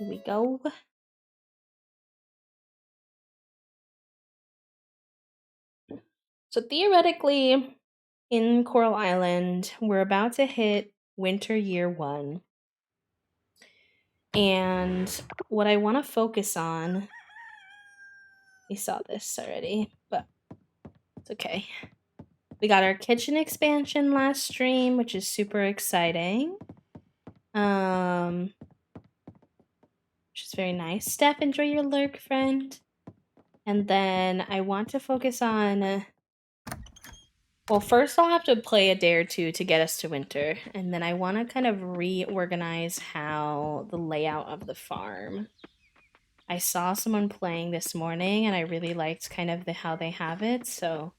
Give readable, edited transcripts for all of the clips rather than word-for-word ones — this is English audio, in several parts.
Here we go. So theoretically, in Coral Island, we're about to hit winter year 1. And what I want to focus on, we saw this already, but it's okay. We got our kitchen expansion last stream, which is super exciting. Which is very nice. Steph, enjoy your lurk, friend. And then I want to focus on. Well, first I'll have to play a day or two to get us to winter, and then I want to kind of reorganize how the layout of the farm. I saw someone playing this morning, and I really liked kind of how they have it, so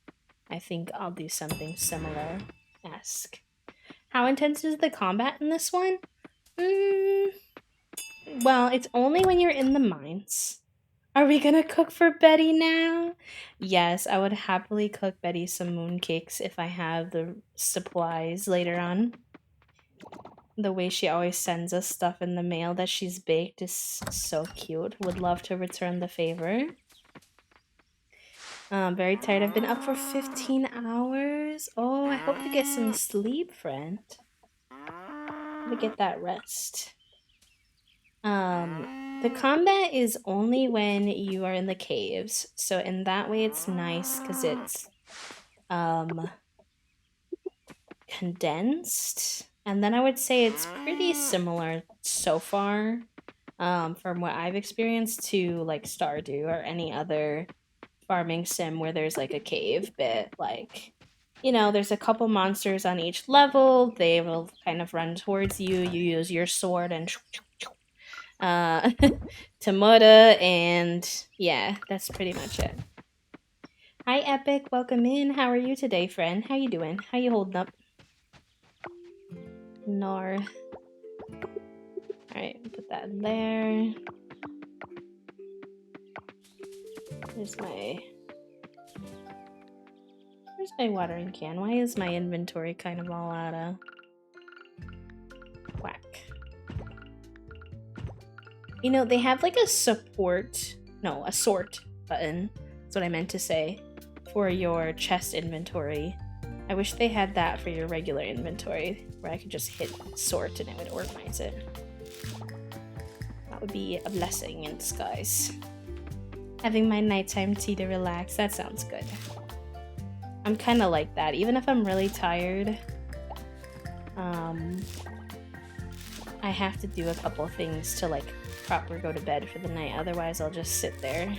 I think I'll do something similar-esque. How intense is the combat in this one? Well, it's only when you're in the mines. Are we gonna cook for Betty now? Yes, I would happily cook Betty some mooncakes if I have the supplies later on. The way she always sends us stuff in the mail that she's baked is so cute. Would love to return the favor. Very tired. I've been up for 15 hours. Oh, I hope to get some sleep, friend. To get that rest. The combat is only when you are in the caves. So in that way it's nice because it's condensed. And then I would say it's pretty similar so far, from what I've experienced, to like Stardew or any other farming sim where there's like a cave bit. Like, you know, there's a couple monsters on each level. They will kind of run towards you. You use your sword and Tomoda, and yeah, that's pretty much it. Hi Epic, welcome in. How are you today, friend? How you doing? How you holding up? Nar. Alright, put that in there. Where's my watering can? Why is my inventory kind of all out of whack? You know, they have like a sort button. That's what I meant to say. For your chest inventory. I wish they had that for your regular inventory, where I could just hit sort and it would organize it. That would be a blessing in disguise. Having my nighttime tea to relax, that sounds good. I'm kind of like that, even if I'm really tired. I have to do a couple things to like proper go to bed for the night, otherwise I'll just sit there.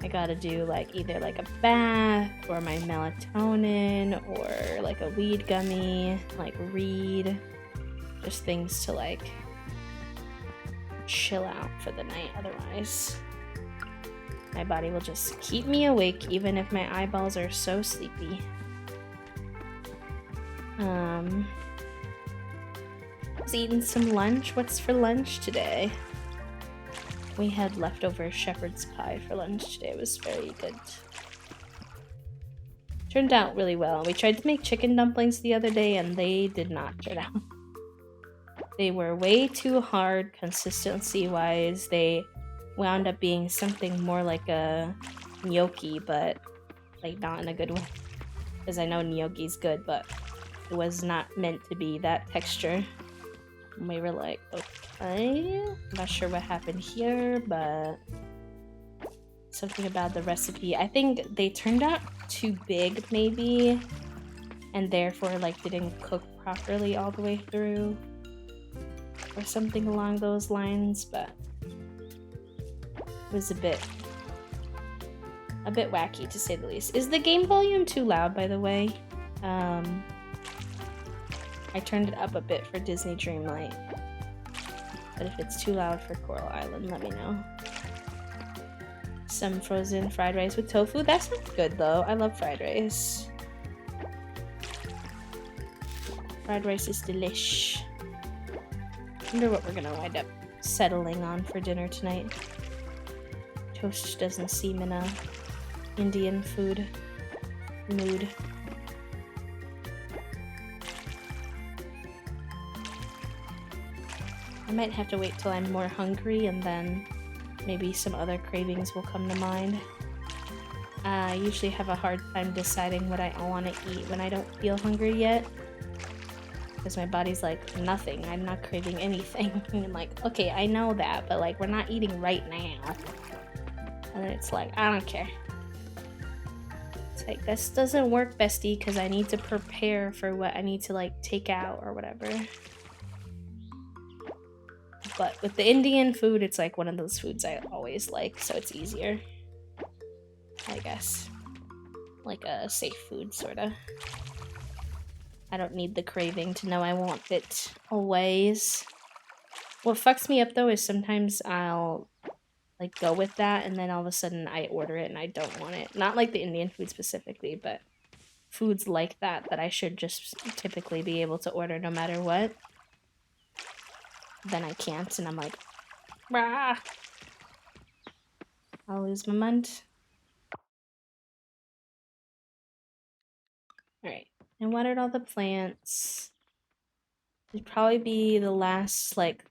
I gotta do like either like a bath or my melatonin or like a weed gummy, like read, just things to like chill out for the night. Otherwise my body will just keep me awake even if my eyeballs are so sleepy. I was eating some lunch. What's for lunch today? We had leftover shepherd's pie for lunch today. It was very good. Turned out really well. We tried to make chicken dumplings the other day and they did not turn out. They were way too hard consistency-wise. They wound up being something more like a gnocchi, but like not in a good way. Because I know gnocchi's good, but it was not meant to be that texture. And we were like, okay, I'm not sure what happened here, but something about the recipe. I think they turned out too big, maybe, and therefore like didn't cook properly all the way through, or something along those lines. But it was a bit wacky to say the least. Is the game volume too loud, by the way? I turned it up a bit for Disney Dreamlight, but if it's too loud for Coral Island, let me know. Some frozen fried rice with tofu. That sounds good though. I love fried rice. Fried rice is delish. Wonder what we're gonna wind up settling on for dinner tonight. Toast doesn't seem in a Indian food mood. I might have to wait till I'm more hungry and then maybe some other cravings will come to mind. I usually have a hard time deciding what I want to eat when I don't feel hungry yet. Because my body's like, nothing, I'm not craving anything. And I'm like, okay, I know that, but like, we're not eating right now. And it's like, I don't care. It's like, this doesn't work, bestie, because I need to prepare for what I need to like take out or whatever. But with the Indian food, it's like one of those foods I always like, so it's easier, I guess. Like a safe food, sorta. I don't need the craving to know I want it always. What fucks me up though is sometimes I'll like go with that and then all of a sudden I order it and I don't want it. Not like the Indian food specifically, but foods like that I should just typically be able to order no matter what. Then I can't and I'm like, rah! I'll lose my mind. Alright, I watered all the plants. It'd probably be the last like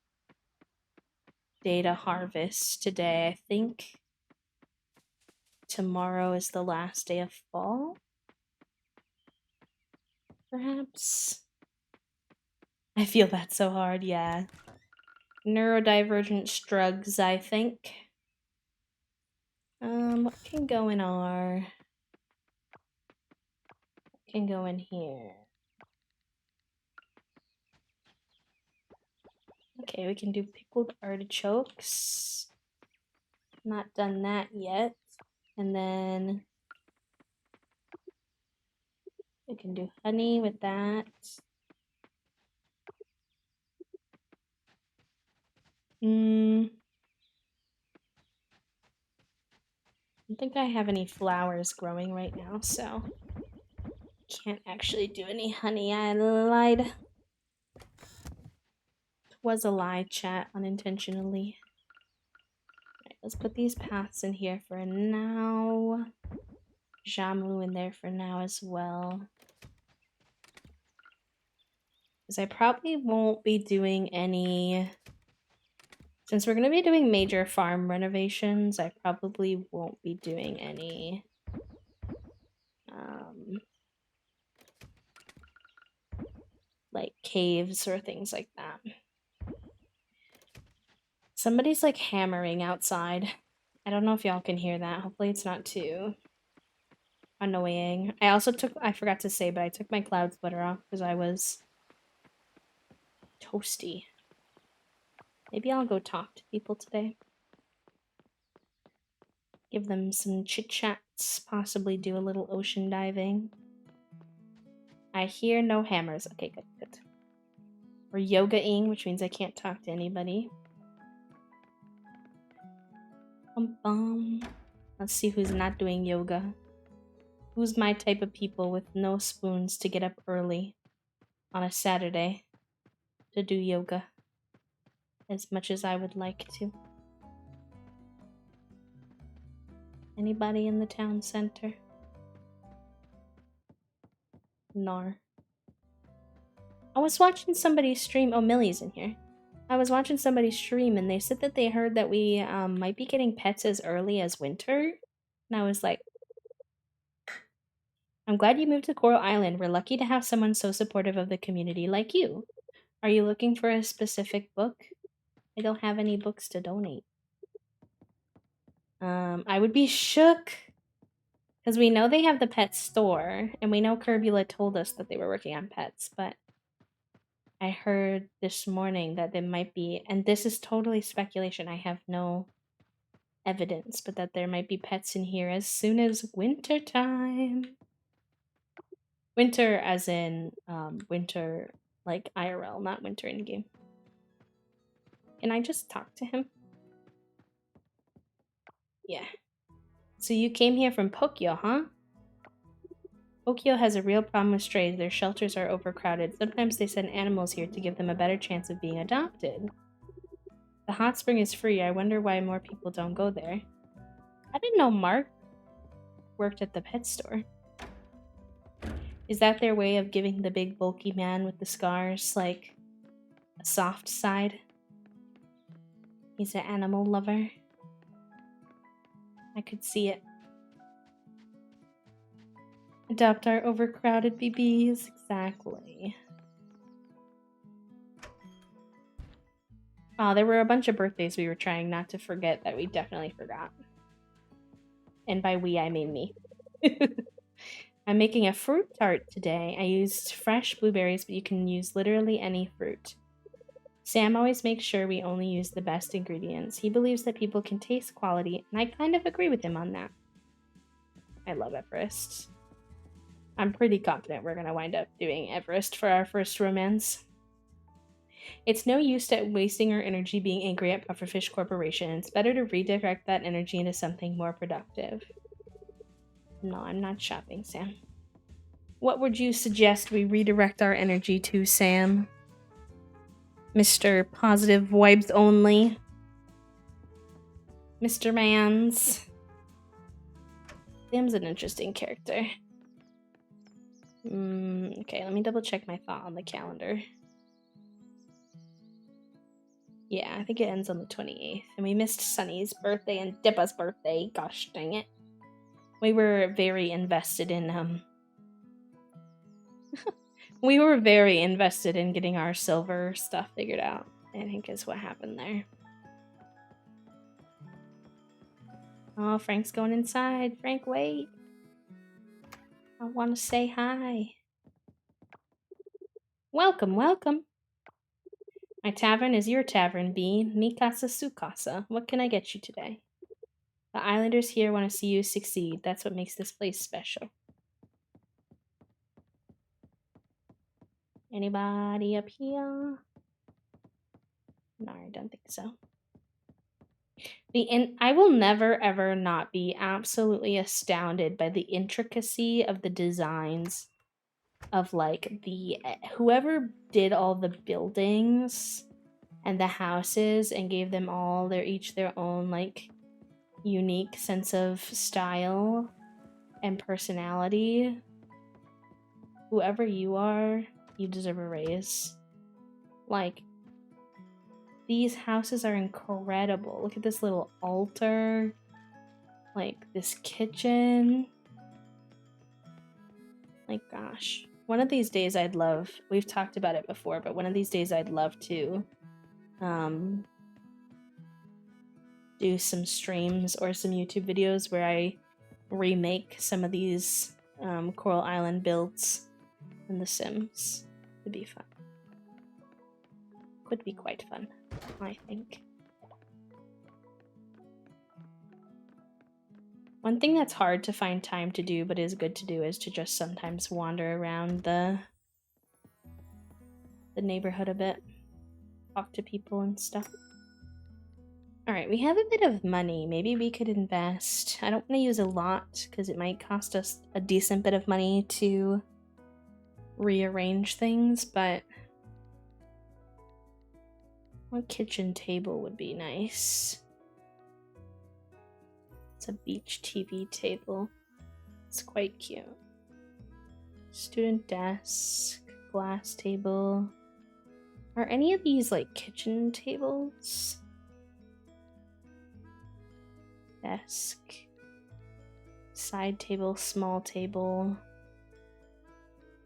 day to harvest today, I think. Tomorrow is the last day of fall. Perhaps. I feel that so hard, yeah. Neurodivergent drugs, I think. What can go in our... What can go in here? Okay, we can do pickled artichokes. Not done that yet. And then... we can do honey with that. I don't think I have any flowers growing right now, so can't actually do any honey. I lied. It was a lie, chat, unintentionally. Alright, let's put these paths in here for now. Jamu in there for now as well. Because I probably won't be doing any... Since we're going to be doing major farm renovations, I probably won't be doing any... like caves or things like that. Somebody's like hammering outside. I don't know if y'all can hear that. Hopefully it's not too annoying. I forgot to say, but I took my cloud splitter off because I was toasty. Maybe I'll go talk to people today. Give them some chit chats, possibly do a little ocean diving. I hear no hammers. Okay, good, good. We're yoga-ing, which means I can't talk to anybody. Let's see who's not doing yoga. Who's my type of people with no spoons to get up early on a Saturday to do yoga as much as I would like to? Anybody in the town center? Nar. I was watching somebody stream. Oh, Millie's in here. I was watching somebody stream and they said that they heard that we might be getting pets as early as winter. And I was like, I'm glad you moved to Coral Island. We're lucky to have someone so supportive of the community like you. Are you looking for a specific book? I don't have any books to donate. I would be shook. Because we know they have the pet store. And we know Curbula told us that they were working on pets. But I heard this morning that there might be... And this is totally speculation. I have no evidence. But that there might be pets in here as soon as winter time. Winter as in winter... like IRL, not winter in game. Can I just talk to him? Yeah. So you came here from Pokyo, huh? Pokyo has a real problem with strays. Their shelters are overcrowded. Sometimes they send animals here to give them a better chance of being adopted. The hot spring is free. I wonder why more people don't go there. I didn't know Mark worked at the pet store. Is that their way of giving the big bulky man with the scars, like, a soft side? He's an animal lover. I could see it. Adopt our overcrowded BBs. Exactly. Oh, there were a bunch of birthdays we were trying not to forget that we definitely forgot. And by we, I mean me. I'm making a fruit tart today. I used fresh blueberries, but you can use literally any fruit. Sam always makes sure we only use the best ingredients. He believes that people can taste quality, and I kind of agree with him on that. I love Everest. I'm pretty confident we're going to wind up doing Everest for our first romance. It's no use at wasting our energy being angry at Pufferfish Corporation. It's better to redirect that energy into something more productive. No, I'm not shopping, Sam. What would you suggest we redirect our energy to, Sam? Mr. Positive Vibes Only. Mr. Mans. Sam's an interesting character. Okay, let me double check my thought on the calendar. Yeah, I think it ends on the 28th. And we missed Sunny's birthday and Dippa's birthday. Gosh dang it. We were very invested in, we were very invested in getting our silver stuff figured out, I think is what happened there. Oh, Frank's going inside. Frank, wait. I want to say hi. Welcome, welcome. My tavern is your tavern, B. Mi casa su casa. What can I get you today? The islanders here want to see you succeed. That's what makes this place special. Anybody up here? No, I don't think so. I will never ever not be absolutely astounded by the intricacy of the designs of like whoever did all the buildings and the houses and gave them all each their own like unique sense of style and personality. Whoever you are, you deserve a raise. Like, these houses are incredible. Look at this little altar. Like, this kitchen. Like, gosh. One of these days I'd love... We've talked about it before, but one of these days I'd love to do some streams or some YouTube videos where I remake some of these Coral Island builds in The Sims. It'd be fun. Could be quite fun, I think. One thing that's hard to find time to do but is good to do is to just sometimes wander around the neighborhood a bit. Talk to people and stuff. Alright, we have a bit of money. Maybe we could invest. I don't want to use a lot because it might cost us a decent bit of money to rearrange things, but one kitchen table would be nice. It's a beach TV table. It's quite cute. Student desk, glass table. Are any of these like kitchen tables? Desk. Side table, small table.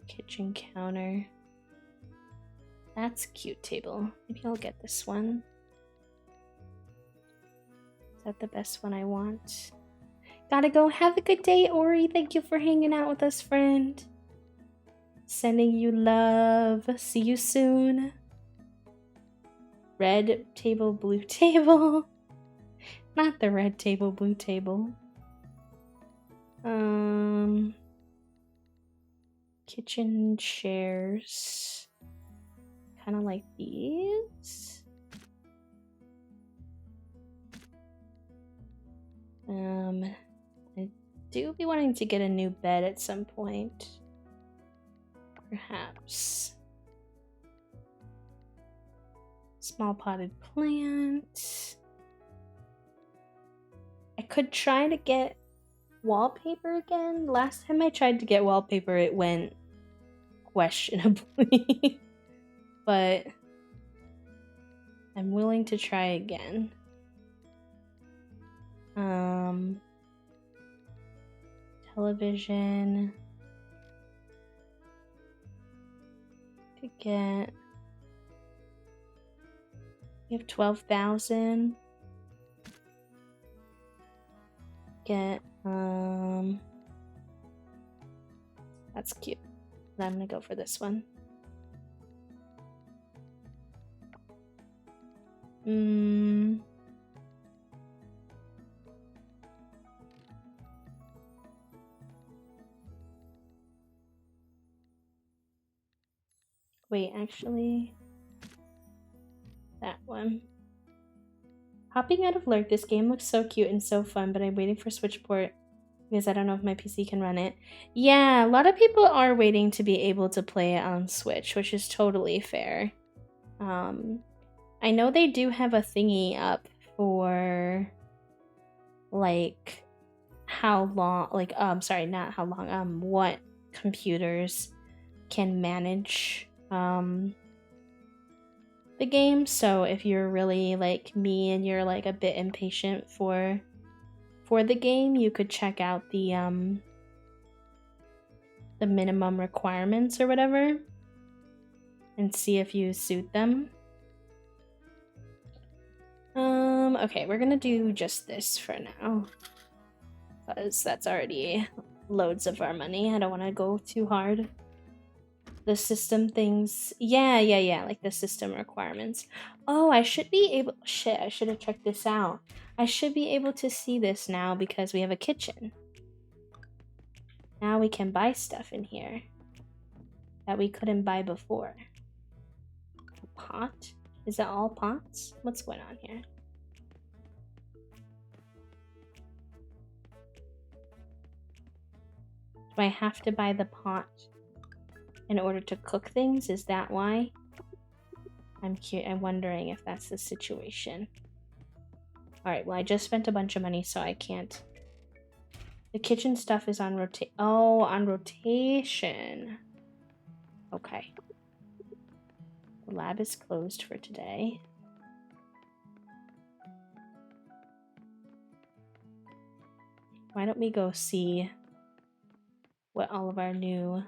Kitchen counter. That's a cute table. Maybe I'll get this one. Is that the best one I want? Gotta go. Have a good day, Ori. Thank you for hanging out with us, friend. Sending you love. See you soon. Red table, blue table. Not the red table, blue table. Kitchen chairs. Kind of like these. I do be wanting to get a new bed at some point. Perhaps. Small potted plant. I could try to get wallpaper again. Last time I tried to get wallpaper, it went questionably. But I'm willing to try again. Television. To get... We have 12,000. Get, that's cute. I'm gonna go for this one. Wait, actually, that one. Hopping out of Lurk, this game looks so cute and so fun, but I'm waiting for Switch port because I don't know if my PC can run it. Yeah, a lot of people are waiting to be able to play it on Switch, which is totally fair. I know they do have a thingy up for like how long, like sorry, not how long, what computers can manage the game. So if you're really like me and you're like a bit impatient for the game, you could check out the minimum requirements or whatever and see if you suit them. Okay, we're gonna do just this for now because that's already loads of our money. I don't want to go too hard. The system things, yeah, like the system requirements. Oh, I should be able, shit, I should have checked this out. I should be able to see this now because we have a kitchen. Now we can buy stuff in here that we couldn't buy before. A pot? Is that all pots? What's going on here? Do I have to buy the pot in order to cook things? Is that why? I'm wondering if that's the situation. Alright, well I just spent a bunch of money so I can't. The kitchen stuff is on rotation. Oh, on rotation. Okay. The lab is closed for today. Why don't we go see what all of our new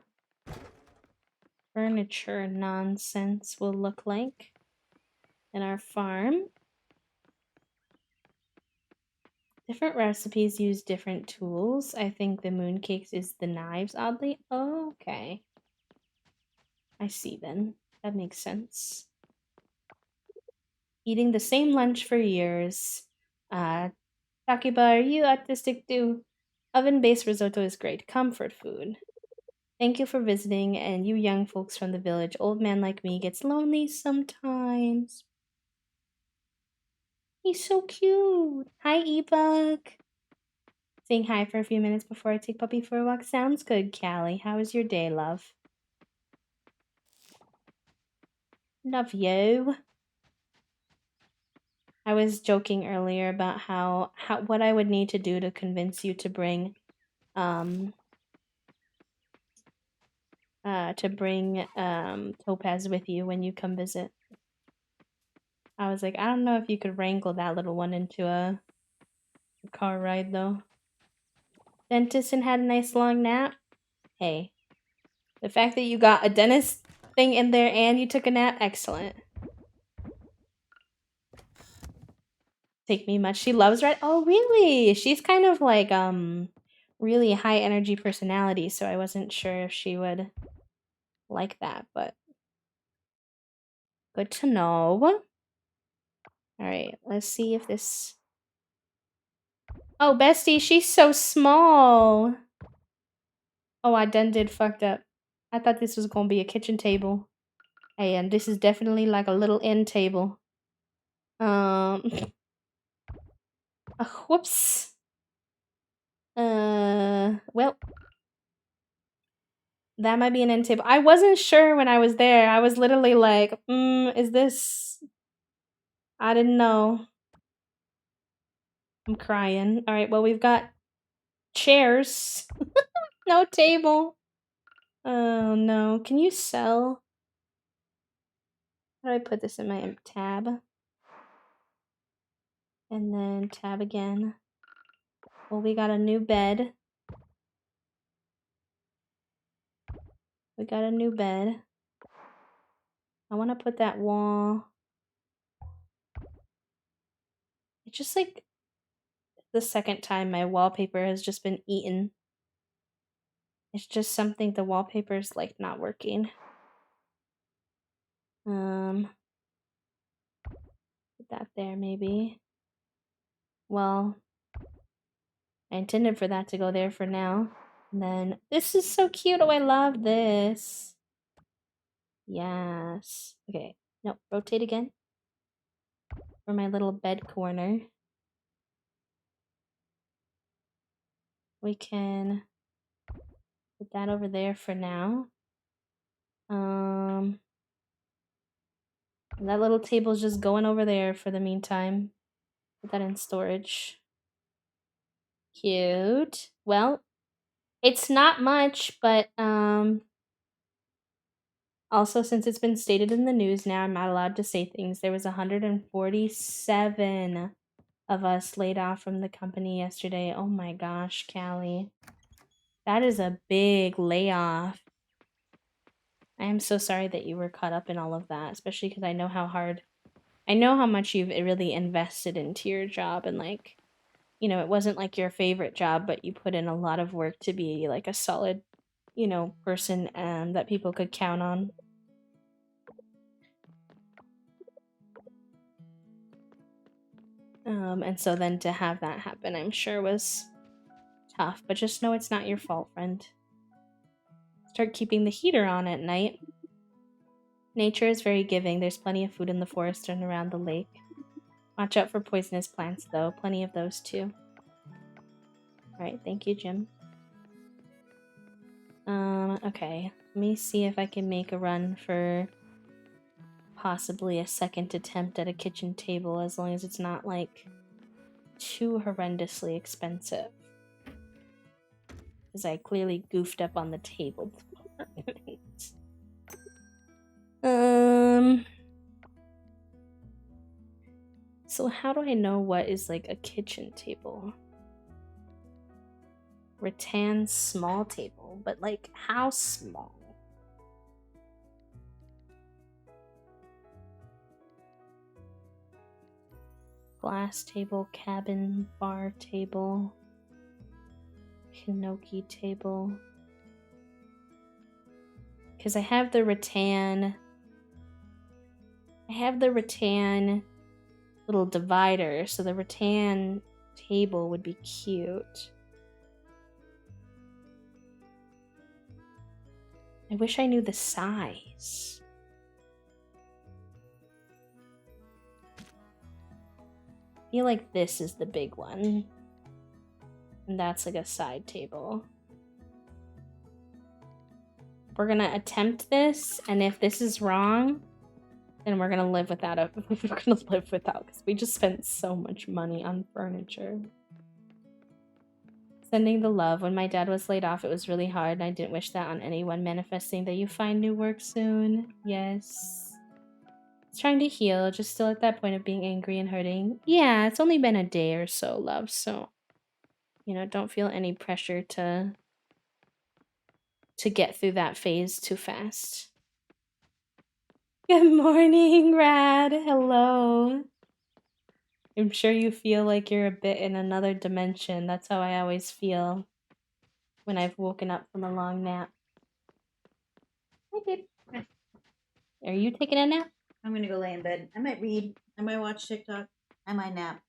furniture nonsense will look like in our farm. Different recipes use different tools. I think the mooncakes is the knives, oddly. Oh, okay. I see then. That makes sense. Eating the same lunch for years. Takiba, are you autistic too? Oven-based risotto is great. Comfort food. Thank you for visiting, and you young folks from the village. Old man like me gets lonely sometimes. He's so cute. Hi, Ebug. Saying hi for a few minutes before I take Puppy for a walk. Sounds good, Callie. How was your day, love? Love you. I was joking earlier about how what I would need to do to convince you to bring Topaz with you when you come visit. I was like, I don't know if you could wrangle that little one into a car ride though. Dentist and had a nice long nap. Hey, the fact that you got a dentist thing in there and you took a nap, excellent. Take me much. She loves red. Oh, really? She's kind of like really high energy personality, so I wasn't sure if she would like that, but good to know. All right, let's see if this. Oh, bestie, she's so small. Oh, I done did fucked up. I thought this was gonna be a kitchen table. Hey, and this is definitely like a little end table. Whoops. Well, that might be an end table. I wasn't sure when I was there. I was literally like, is this... I didn't know. I'm crying. Alright, well, we've got chairs. No table. Oh, no. Can you sell? How do I put this in my tab? And then tab again. Well, we got a new bed. We got a new bed. I want to put that wall. It's just like the second time my wallpaper has just been eaten. It's just something, the wallpaper's like not working. Put that there maybe. Well, I intended for that to go there for now. And then, this is so cute. Oh, I love this. Yes. Okay. No, rotate again. For my little bed corner. We can put that over there for now. That little table's just going over there for the meantime. Put that in storage. Cute. Well, it's not much, but also, since it's been stated in the news now, I'm not allowed to say things. There was 147 of us laid off from the company yesterday. Oh my gosh, Callie. That is a big layoff. I am so sorry that you were caught up in all of that, especially because I know how much you've really invested into your job, and like, you know, it wasn't like your favorite job, but you put in a lot of work to be like a solid, you know, person that people could count on. And so then to have that happen, I'm sure was tough, but just know it's not your fault, friend. Start keeping the heater on at night. Nature is very giving. There's plenty of food in the forest and around the lake. Watch out for poisonous plants, though. Plenty of those, too. Alright, thank you, Jim. Okay. Let me see if I can make a run for possibly a second attempt at a kitchen table, as long as it's not, like, too horrendously expensive. Because I clearly goofed up on the table department. So how do I know what is like a kitchen table? Rattan small table, but like how small? Glass table, cabin, bar table, Hinoki table. Because I have the rattan little divider, so the rattan table would be cute. I wish I knew the size. I feel like this is the big one. And that's like a side table. We're gonna attempt this, and if this is wrong, then we're gonna live without because we just spent so much money on furniture. Sending the love. When my dad was laid off, it was really hard, and I didn't wish that on anyone. Manifesting that you find new work soon. Yes. It's trying to heal, just still at that point of being angry and hurting. Yeah, it's only been a day or so, love, so, you know, don't feel any pressure to get through that phase too fast. Good morning, Rad. Hello. I'm sure you feel like you're a bit in another dimension. That's how I always feel when I've woken up from a long nap. Hi, babe. Are you taking a nap? I'm gonna go lay in bed. I might read. I might watch TikTok. I might nap.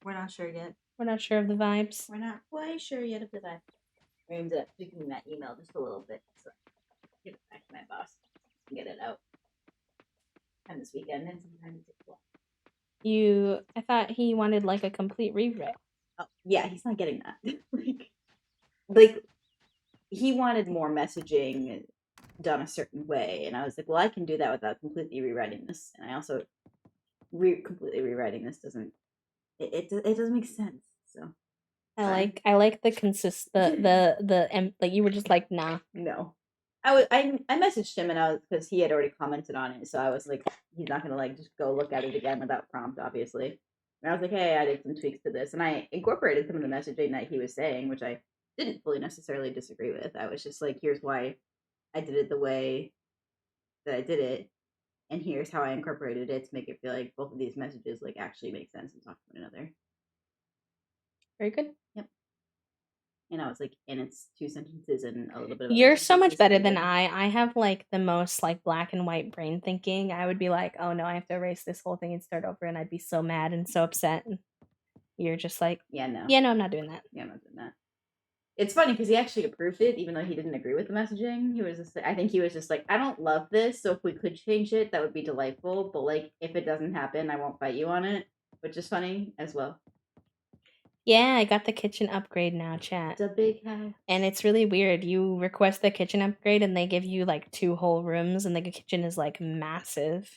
We're not sure yet. We're not sure of the vibes. We're not quite sure yet of the vibe. I ended up tweaking that email just a little bit, so give it back to my boss and get it out. And this weekend and sometime in TikTok. I thought he wanted like a complete rewrite. Oh yeah, he's not getting that. like he wanted more messaging done a certain way, and I was like, well, I can do that without completely rewriting this. And I also completely rewriting this doesn't it doesn't make sense. So I like the like you were just like, nah. No. I messaged him, and I was, because he had already commented on it, so I was like, he's not gonna like just go look at it again without prompt, obviously. And I was like, hey, I did some tweaks to this. And I incorporated some of the messaging that he was saying, which I didn't fully necessarily disagree with. I was just like, here's why I did it the way that I did it. And here's how I incorporated it to make it feel like both of these messages like actually make sense and talk to one another. Very good. Yep. And I was like, and it's 2 sentences and a little bit of You're other so much sentences better than together. I have like the most like black and white brain thinking. I would be like, oh no, I have to erase this whole thing and start over, and I'd be so mad and so upset. And you're just like, Yeah, no. yeah, no, I'm not doing that. Yeah, I'm not doing that. It's funny because he actually approved it, even though he didn't agree with the messaging. He was just, I think he was just like, I don't love this, so if we could change it, that would be delightful. But like, if it doesn't happen, I won't fight you on it, which is funny as well. Yeah, I got the kitchen upgrade now, chat. It's a big house. And it's really weird. You request the kitchen upgrade and they give you like 2 whole rooms, and the kitchen is like massive.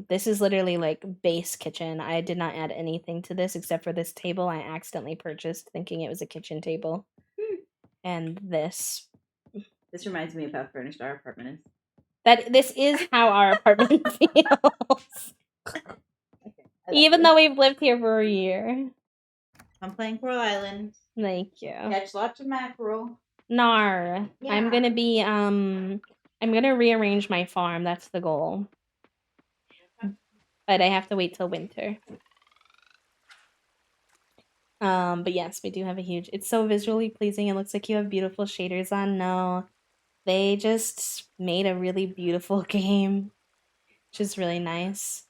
This is literally like base kitchen. I did not add anything to this except for this table I accidentally purchased thinking it was a kitchen table. And this. This reminds me of how furnished our apartment is. This is how our apartment feels. Okay, Even though we've lived here for a year. I'm playing Coral Island. Thank you. Catch lots of mackerel. Nar. Yeah. I'm gonna be I'm gonna rearrange my farm, that's the goal. But I have to wait till winter. But yes, we do have a huge, it's so visually pleasing. It looks like you have beautiful shaders on. No, they just made a really beautiful game, which is really nice.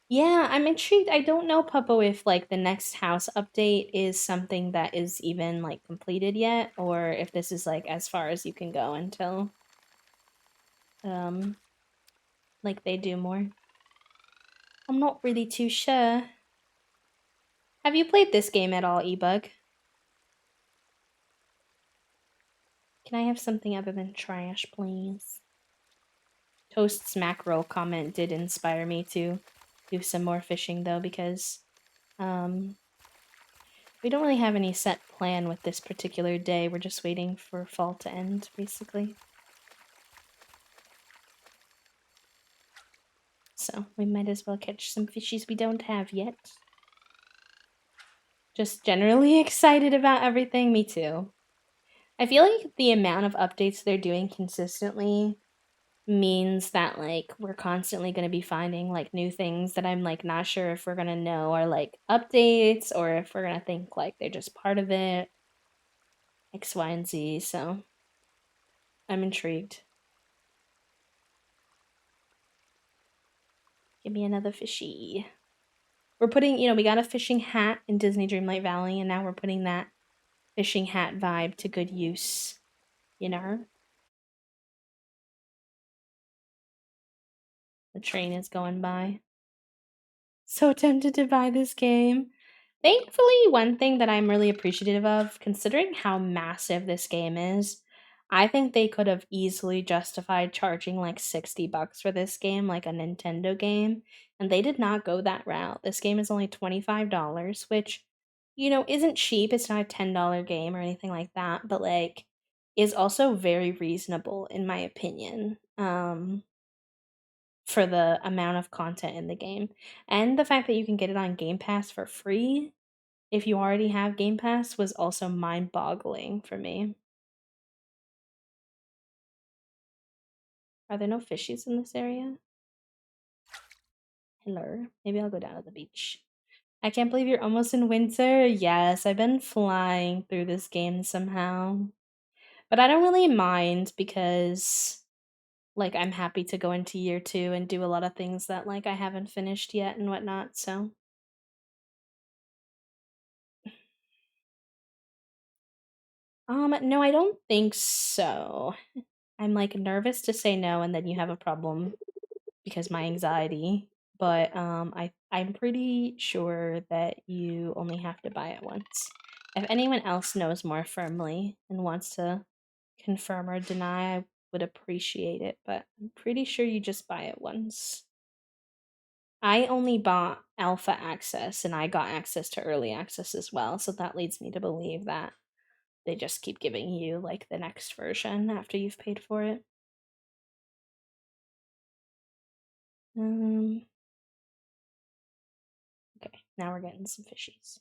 Yeah, I'm intrigued. I don't know, Puppo, if like the next house update is something that is even like completed yet, or if this is like as far as you can go until like they do more. I'm not really too sure. Have you played this game at all, eBug? Can I have something other than trash, please? Toast's mackerel comment did inspire me to do some more fishing, though, because we don't really have any set plan with this particular day. We're just waiting for fall to end, basically. So we might as well catch some fishies we don't have yet. Just generally excited about everything. Me too. I feel like the amount of updates they're doing consistently means that like we're constantly going to be finding like new things that I'm like not sure if we're going to know are like updates or if we're going to think like they're just part of it. X, Y, and Z. So I'm intrigued. Give me another fishy. We're putting, we got a fishing hat in Disney Dreamlight Valley, and now we're putting that fishing hat vibe to good use. You know? The train is going by. So tempted to buy this game. Thankfully, one thing that I'm really appreciative of, considering how massive this game is, I think they could have easily justified charging like $60 for this game, like a Nintendo game, and they did not go that route. This game is only $25, which, isn't cheap. It's not a $10 game or anything like that, but like is also very reasonable in my opinion. For the amount of content in the game. And the fact that you can get it on Game Pass for free if you already have Game Pass was also mind-boggling for me. Are there no fishies in this area? Hello. Maybe I'll go down to the beach. I can't believe you're almost in winter. Yes, I've been flying through this game somehow. But I don't really mind because like I'm happy to go into year 2 and do a lot of things that like I haven't finished yet and whatnot, so no, I don't think so. I'm like nervous to say no and then you have a problem because my anxiety, but I'm pretty sure that you only have to buy it once. If anyone else knows more firmly and wants to confirm or deny, I would appreciate it, but I'm pretty sure you just buy it once. I only bought alpha access and I got access to early access as well, so that leads me to believe that they just keep giving you like the next version after you've paid for it. Now we're getting some fishies.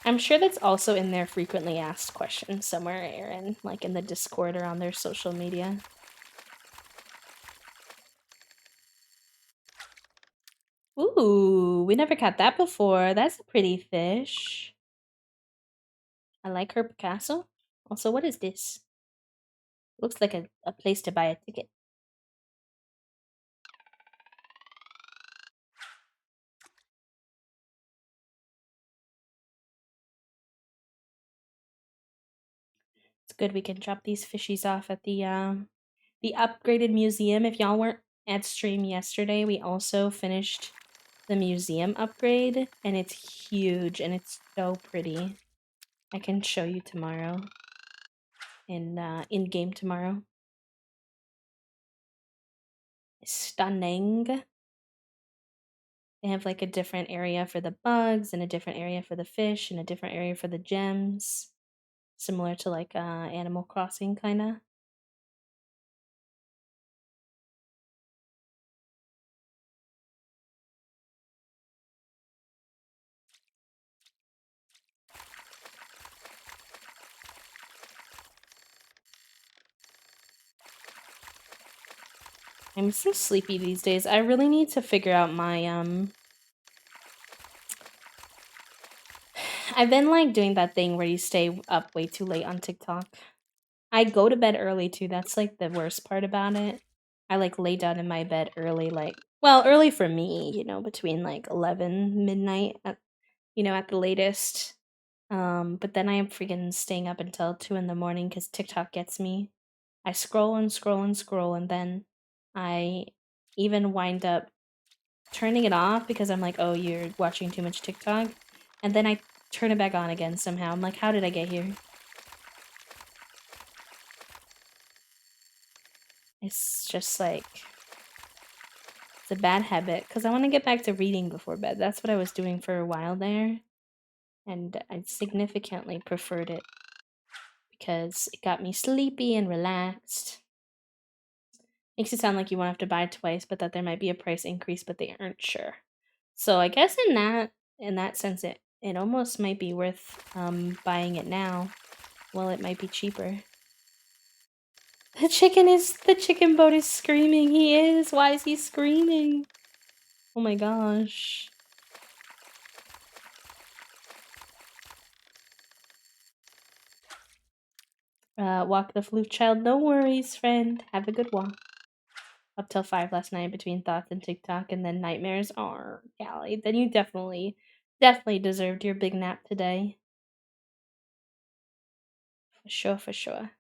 I'm sure that's also in their frequently asked questions somewhere, Aaron, like in the Discord or on their social media. Ooh, we never caught that before. That's a pretty fish. I like her Picasso. Also, what is this? Looks like a place to buy a ticket. It's good we can drop these fishies off at the upgraded museum. If y'all weren't at stream yesterday, we also finished the museum upgrade, and it's huge and it's so pretty. I can show you tomorrow in game tomorrow. Stunning. They have like a different area for the bugs and a different area for the fish and a different area for the gems, similar to like Animal Crossing kind of. I'm so sleepy these days. I really need to figure out my I've been like doing that thing where you stay up way too late on TikTok. I go to bed early too. That's like the worst part about it. I like lay down in my bed early, like, well, early for me, you know, between like 11 midnight at, you know, at the latest. But then I am freaking staying up until 2 in the morning because TikTok gets me. I scroll and scroll and scroll, and then I even wind up turning it off because I'm like, oh, you're watching too much TikTok. And then I turn it back on again somehow. I'm like, how did I get here? It's just like, it's a bad habit because I want to get back to reading before bed. That's what I was doing for a while there. And I significantly preferred it because it got me sleepy and relaxed. Makes it sound like you won't have to buy twice, but that there might be a price increase, but they aren't sure. So I guess in that sense, it almost might be worth buying it now. Well, it might be cheaper. The chicken boat is screaming. He is. Why is he screaming? Oh my gosh. Walk the flute child. No worries, friend. Have a good walk. Up till 5 last night between thoughts and TikTok and then nightmares. Oh, Callie. Then you definitely deserved your big nap today. For sure, for sure.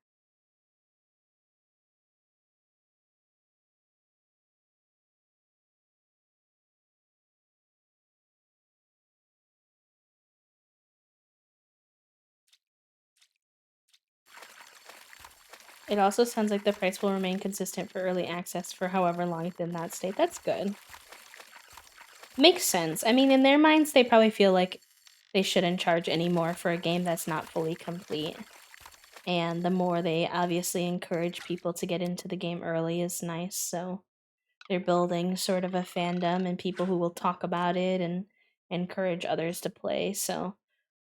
It also sounds like the price will remain consistent for early access for however long it's in that state. That's good. Makes sense. I mean, in their minds, they probably feel like they shouldn't charge any more for a game that's not fully complete. And the more they obviously encourage people to get into the game early is nice. So they're building sort of a fandom and people who will talk about it and encourage others to play. So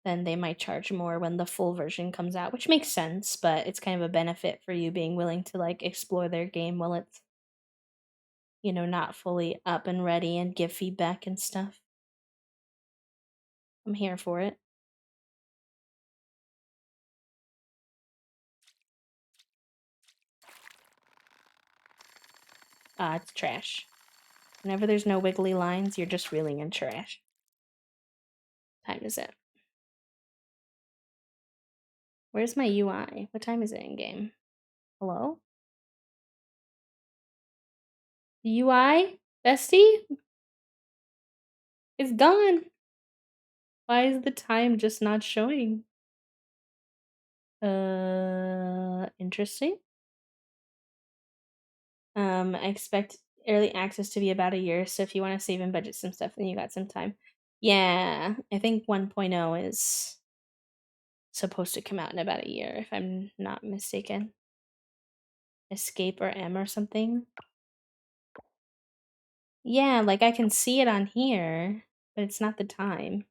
then they might charge more when the full version comes out, which makes sense, but it's kind of a benefit for you being willing to like explore their game while it's, you know, not fully up and ready and give feedback and stuff. I'm here for it. Ah, it's trash. Whenever there's no wiggly lines, you're just reeling in trash. Time is it? Where's my UI? What time is it in game? Hello? The UI? Bestie? It's gone. Why is the time just not showing? Interesting. I expect early access to be about a year, so if you want to save and budget some stuff, then you got some time. Yeah, I think 1.0 is supposed to come out in about a year, if I'm not mistaken. Escape or M or something. Yeah, like I can see it on here, but it's not the time.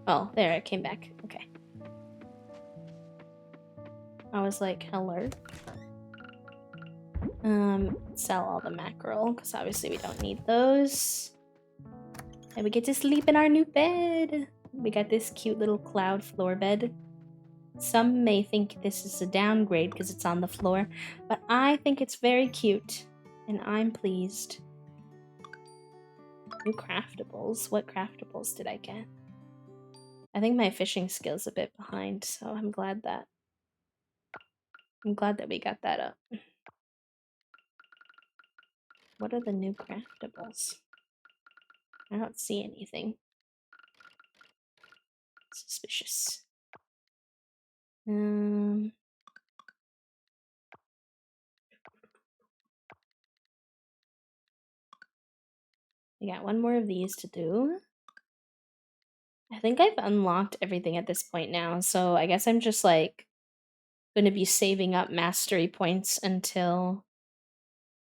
Oh, there, it came back. Okay. I was like, hello. Sell all the mackerel, because obviously we don't need those. And we get to sleep in our new bed. We got this cute little cloud floor bed. Some may think this is a downgrade because it's on the floor, but I think it's very cute, and I'm pleased. New craftables. What craftables did I get? I think my fishing skill's a bit behind, so I'm glad that we got that up. What are the new craftables? I don't see anything suspicious. We got one more of these to do. I think I've unlocked everything at this point now, so I guess I'm just like going to be saving up mastery points until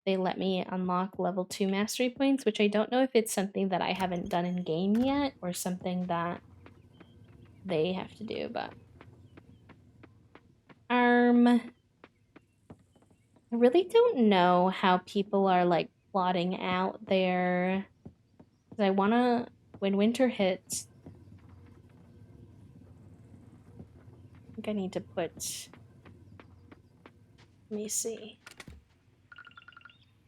they let me unlock level 2 mastery points, which I don't know if it's something that I haven't done in game yet or something that they have to do, but I really don't know how people are like plotting out their, 'cause I want to, when winter hits, I think I need to put, let me see.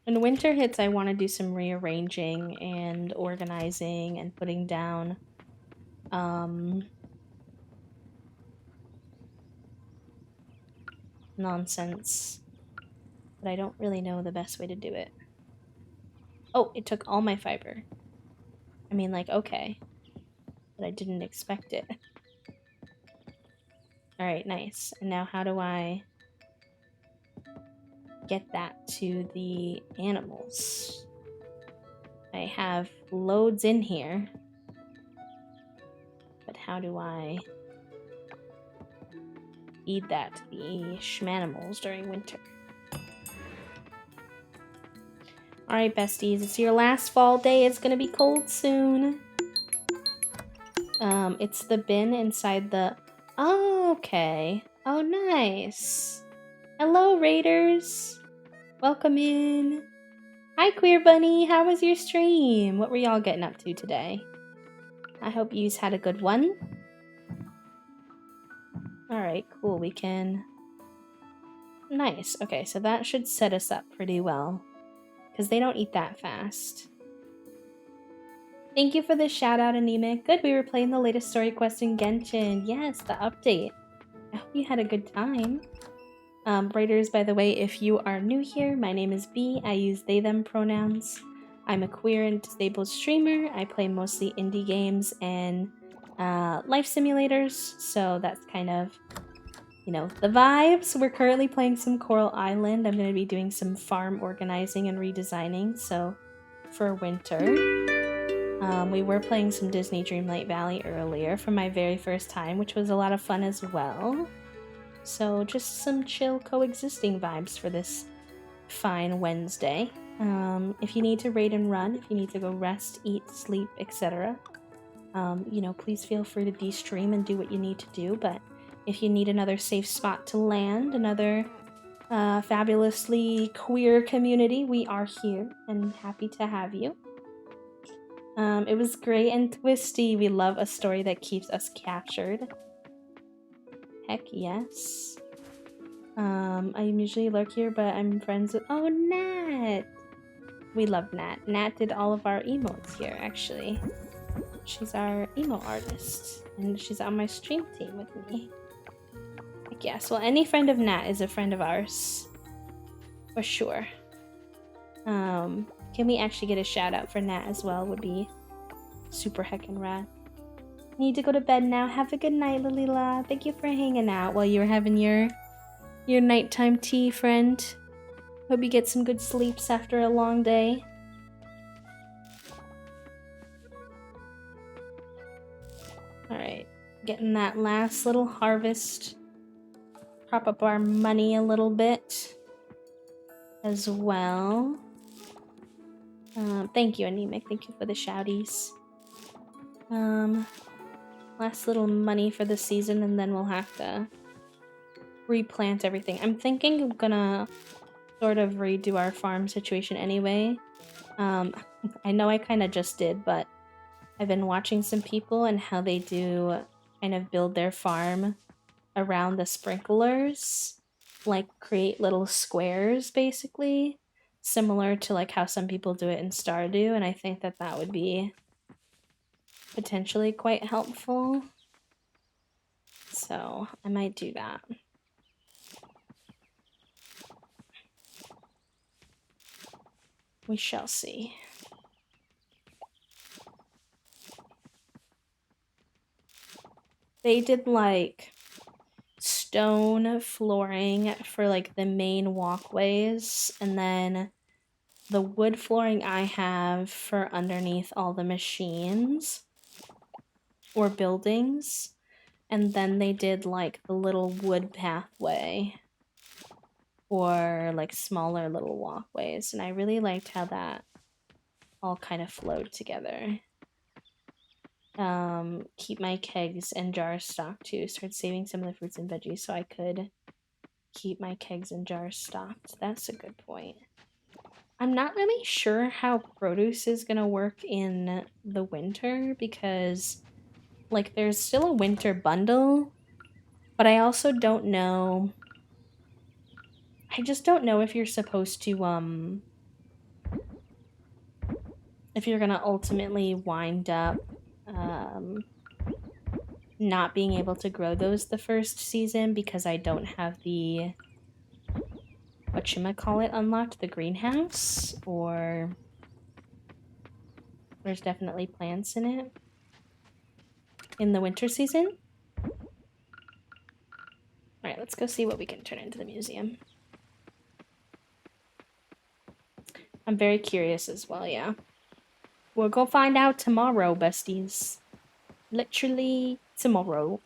When winter hits, I want to do some rearranging and organizing and putting down nonsense. But I don't really know the best way to do it. Oh, it took all my fiber. I mean, like, okay. But I didn't expect it. Alright, nice. And now how do I get that to the animals? I have loads in here. But how do I feed that to the schmanimals during winter? Alright, besties, it's your last fall day. It's gonna be cold soon. It's the bin inside the... Oh, okay. Oh, nice. Hello, Raiders. Welcome in. Hi, Queer Bunny. How was your stream? What were y'all getting up to today? I hope you's had a good one. Alright, cool. We can... Nice. Okay, so that should set us up pretty well. Because they don't eat that fast. Thank you for the shout out, Anemic. Good, we were playing the latest story quest in Genshin. Yes, the update. I hope you had a good time. Writers, by the way, if you are new here, my name is B. I use they, them pronouns. I'm a queer and disabled streamer. I play mostly indie games and life simulators, so that's kind of, you know, the vibes. We're currently playing some Coral Island. I'm going to be doing some farm organizing and redesigning, so for winter. We were playing some Disney Dreamlight Valley earlier for my very first time, which was a lot of fun as well. So just some chill coexisting vibes for this fine Wednesday. If you need to raid and run, if you need to go rest, eat, sleep, etc., you know, please feel free to de-stream and do what you need to do. But if you need another safe spot to land, another fabulously queer community, we are here and happy to have you. It was great and twisty. We love a story that keeps us captured. Heck yes. I'm usually lurk here, but I'm friends with... Oh, Nat! We love Nat. Nat did all of our emotes here, actually. She's our emo artist, and she's on my stream team with me. Heck yes. Well, any friend of Nat is a friend of ours. For sure. Can we actually get a shout out for Nat as well? Would be super heckin' rad. Need to go to bed now. Have a good night, Lalila. Thank you for hanging out while you were having your nighttime tea, friend. Hope you get some good sleeps after a long day. Alright, getting that last little harvest prop up our money a little bit as well. Thank you, Anemic. Thank you for the shouties. Last little money for the season, and then we'll have to replant everything. I'm thinking I'm gonna sort of redo our farm situation anyway. I know I kind of just did, but I've been watching some people and how they do kind of build their farm around the sprinklers, like create little squares basically, similar to like how some people do it in Stardew, and I think that that would be potentially quite helpful. So I might do that. We shall see. They did like stone flooring for like the main walkways, and then the wood flooring I have for underneath all the machines or buildings. And then they did like the little wood pathway or like smaller little walkways. And I really liked how that all kind of flowed together. Keep my kegs and jars stocked too. Start saving some of the fruits and veggies so I could keep my kegs and jars stocked. That's a good point. I'm not really sure how produce is gonna work in the winter because like there's still a winter bundle, but I also don't know. I just don't know if you're supposed to if you're gonna ultimately wind up not being able to grow those the first season because I don't have the whatchamacallit unlocked, the greenhouse, or there's definitely plants in it in the winter season. Alright, let's go see what we can turn into the museum. I'm very curious as well, yeah. We'll go find out tomorrow, besties. Literally tomorrow.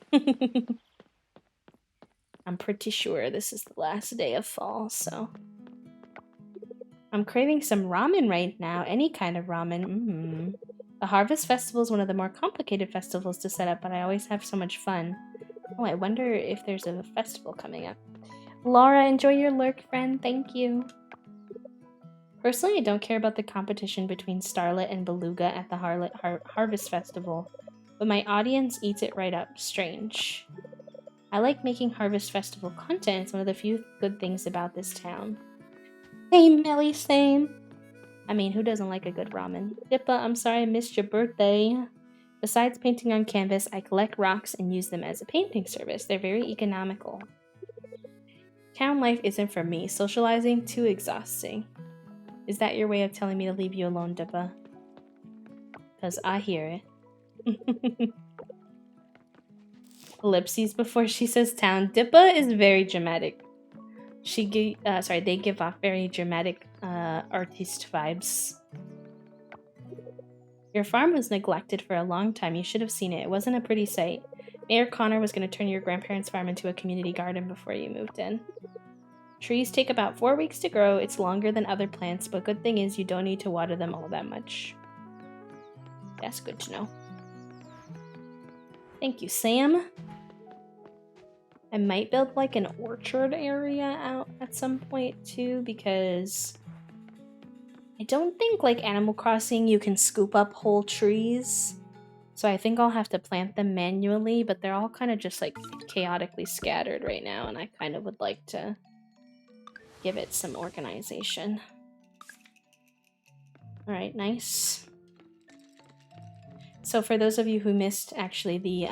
I'm pretty sure this is the last day of fall, so... I'm craving some ramen right now. Any kind of ramen. The Harvest Festival is one of the more complicated festivals to set up, but I always have so much fun. Oh, I wonder if there's a festival coming up. Laura, enjoy your lurk, friend. Thank you. Personally, I don't care about the competition between Starlet and Beluga at the Harvest Festival, but my audience eats it right up. Strange. I like making Harvest Festival content. It's one of the few good things about this town. Same, Melly, same. I mean, who doesn't like a good ramen? Dippa, I'm sorry I missed your birthday. Besides painting on canvas, I collect rocks and use them as a painting service. They're very economical. Town life isn't for me. Socializing, too exhausting. Is that your way of telling me to leave you alone, Dippa? Because I hear it. Ellipses before she says town. Dippa is very dramatic. They give off very dramatic artiste vibes. Your farm was neglected for a long time. You should have seen it. It wasn't a pretty sight. Mayor Connor was going to turn your grandparents' farm into a community garden before you moved in. Trees take about 4 weeks to grow. It's longer than other plants, but good thing is you don't need to water them all that much. That's good to know. Thank you, Sam. I might build like an orchard area out at some point too, because I don't think like Animal Crossing you can scoop up whole trees. So I think I'll have to plant them manually, but they're all kind of just like chaotically scattered right now, and I kind of would like to give it some organization. Alright, nice. So for those of you who missed actually the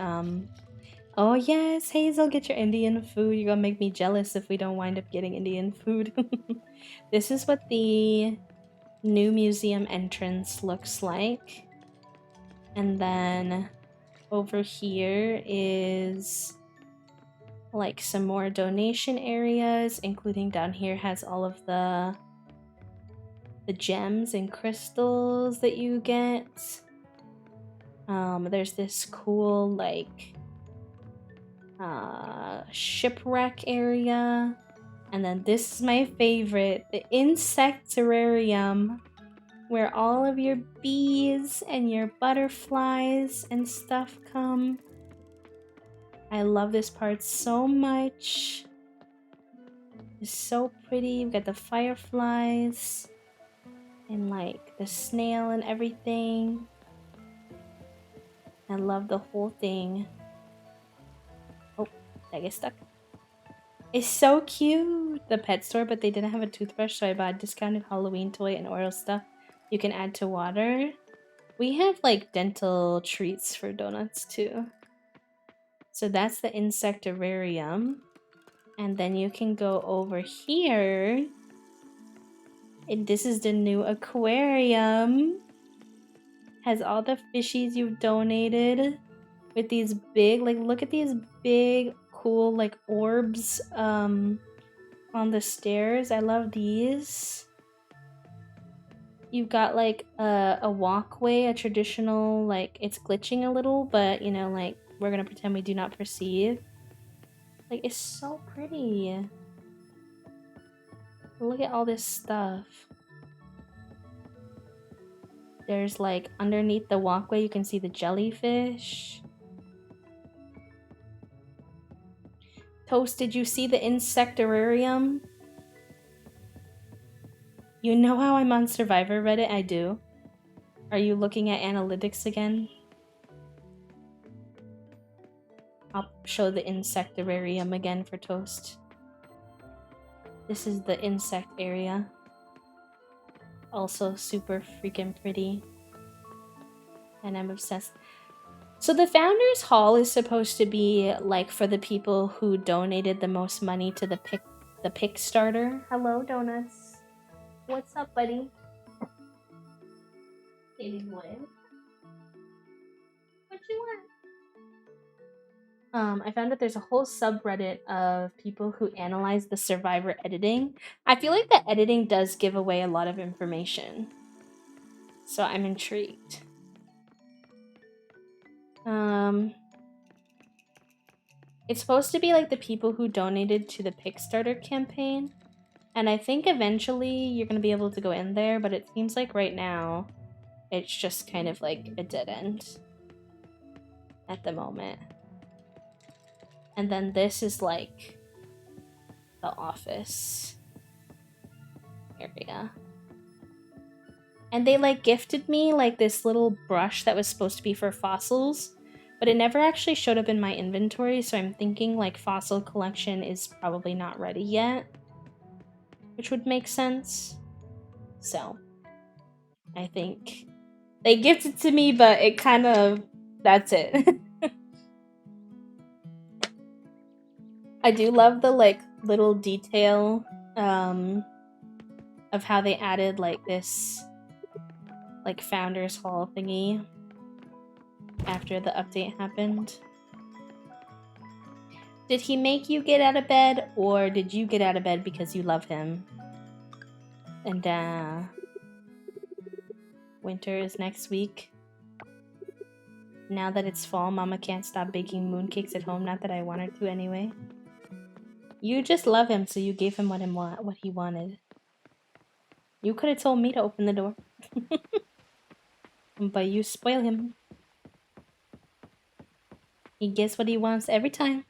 oh yes, Hazel, get your Indian food. You're gonna make me jealous if we don't wind up getting Indian food. This is what the new museum entrance looks like. And then over here is like some more donation areas, including down here has all of the gems and crystals that you get. There's this cool like shipwreck area. And then this is my favorite, the insectarium, where all of your bees and your butterflies and stuff come. I love this part so much. It's so pretty. We've got the fireflies and like the snail and everything. I love the whole thing. Oh, I get stuck. It's so cute. The pet store, but they didn't have a toothbrush, so I bought a discounted Halloween toy and oil stuff you can add to water. We have like dental treats for donuts too. So that's the insectarium. And then you can go over here. And this is the new aquarium. Has all the fishies you've donated. With these big, like look at these big, cool like orbs on the stairs. I love these. You've got like a walkway, a traditional, like it's glitching a little, but you know, like we're gonna pretend we do not perceive. Like it's so pretty. Look at all this stuff. There's like underneath the walkway, you can see the jellyfish. Toast, did you see the insectarium? You know how I'm on Survivor Reddit? I do. Are you looking at analytics again? I'll show the insectarium again for Toast. This is the insect area. Also super freaking pretty. And I'm obsessed. So the Founders Hall is supposed to be like for the people who donated the most money to the Kickstarter. Hello, Donuts. What's up, buddy? What you want? I found that there's a whole subreddit of people who analyze the Survivor editing. I feel like the editing does give away a lot of information. So I'm intrigued. It's supposed to be like the people who donated to the Kickstarter campaign. And I think eventually you're going to be able to go in there, but it seems like right now it's just kind of like a dead end at the moment. And then this is like the office area. And they like gifted me like this little brush that was supposed to be for fossils, but it never actually showed up in my inventory, so I'm thinking like fossil collection is probably not ready yet, which would make sense. So I think they gifted to me, but it kind of, that's it. I do love the like little detail of how they added like this like Founders Hall thingy after the update happened. Did he make you get out of bed, or did you get out of bed because you love him? And winter is next week. Now that it's fall, Mama can't stop baking mooncakes at home. Not that I want her to anyway. You just love him, so you gave him what he wanted. You could have told me to open the door. But you spoil him. He gets what he wants every time.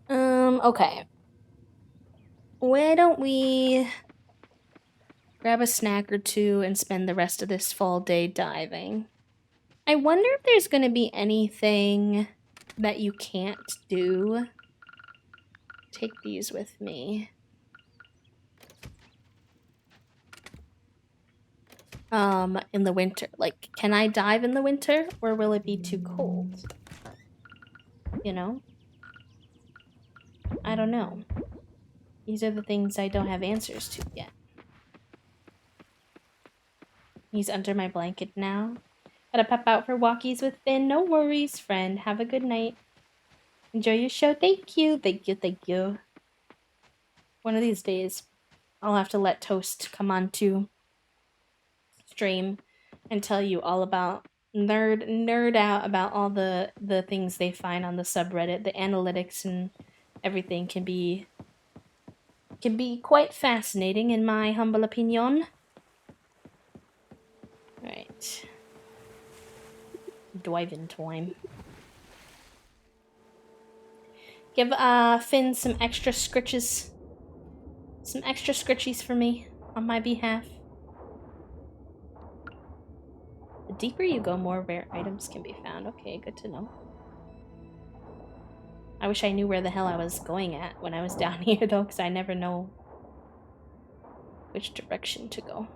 Okay. Why don't we grab a snack or two and spend the rest of this fall day diving? I wonder if there's gonna be anything that you can't do. Take these with me. In the winter. Like, can I dive in the winter, or will it be too cold? You know? I don't know. These are the things I don't have answers to yet. He's under my blanket now. Gotta pop out for walkies with Finn. No worries, friend. Have a good night. Enjoy your show. Thank you. Thank you. Thank you. One of these days, I'll have to let Toast come on to stream and tell you all about nerd out about all the things they find on the subreddit. The analytics and everything can be quite fascinating in my humble opinion. Right. Diving time. Give Finn some extra scritches. Some extra scritchies for me on my behalf. The deeper you go, more rare items can be found. Okay, good to know. I wish I knew where the hell I was going at when I was down here, though, because I never know which direction to go.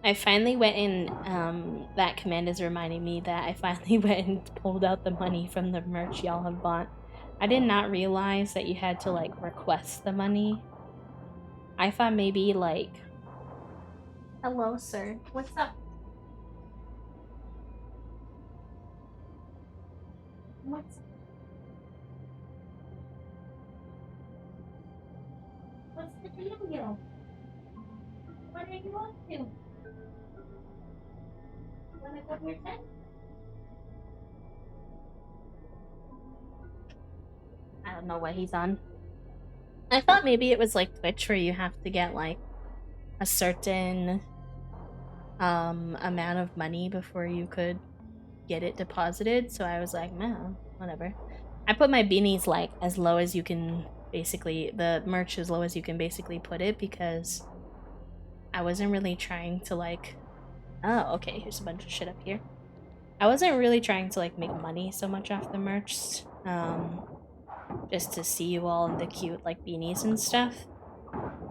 I finally went in, that command is reminding me that I finally went and pulled out the money from the merch y'all have bought. I did not realize that you had to, like, request the money. I thought maybe, like... Hello, sir. What's up? What's the deal? What are you up to? Wanna go to your tent? I don't know what he's on. I thought maybe it was like Twitch where you have to get like a certain amount of money before you could get it deposited, so I was like, no, whatever. I put my beanies like as low as you can, basically the merch as low as you can basically put it, because I wasn't really trying to like, oh okay, here's a bunch of shit up here. I wasn't really trying to like make money so much off the merch, just to see you all in the cute like beanies and stuff.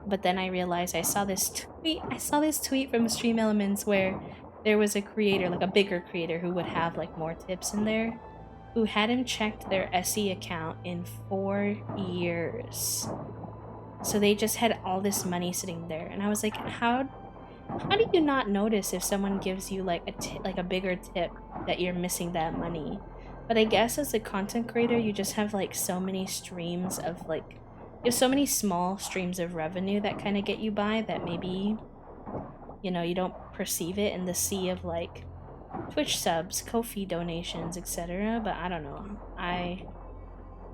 But then I realized I saw this tweet from Stream Elements where there was a creator, like a bigger creator, who would have like more tips in there, who hadn't checked their SE account in 4 years. So they just had all this money sitting there, and I was like, how do you not notice if someone gives you like a bigger tip that you're missing that money? But I guess as a content creator, you just have like so many streams of like, you have so many small streams of revenue that kind of get you by that maybe, you know, you don't perceive it in the sea of like Twitch subs, Ko-fi donations, etc. But I don't know.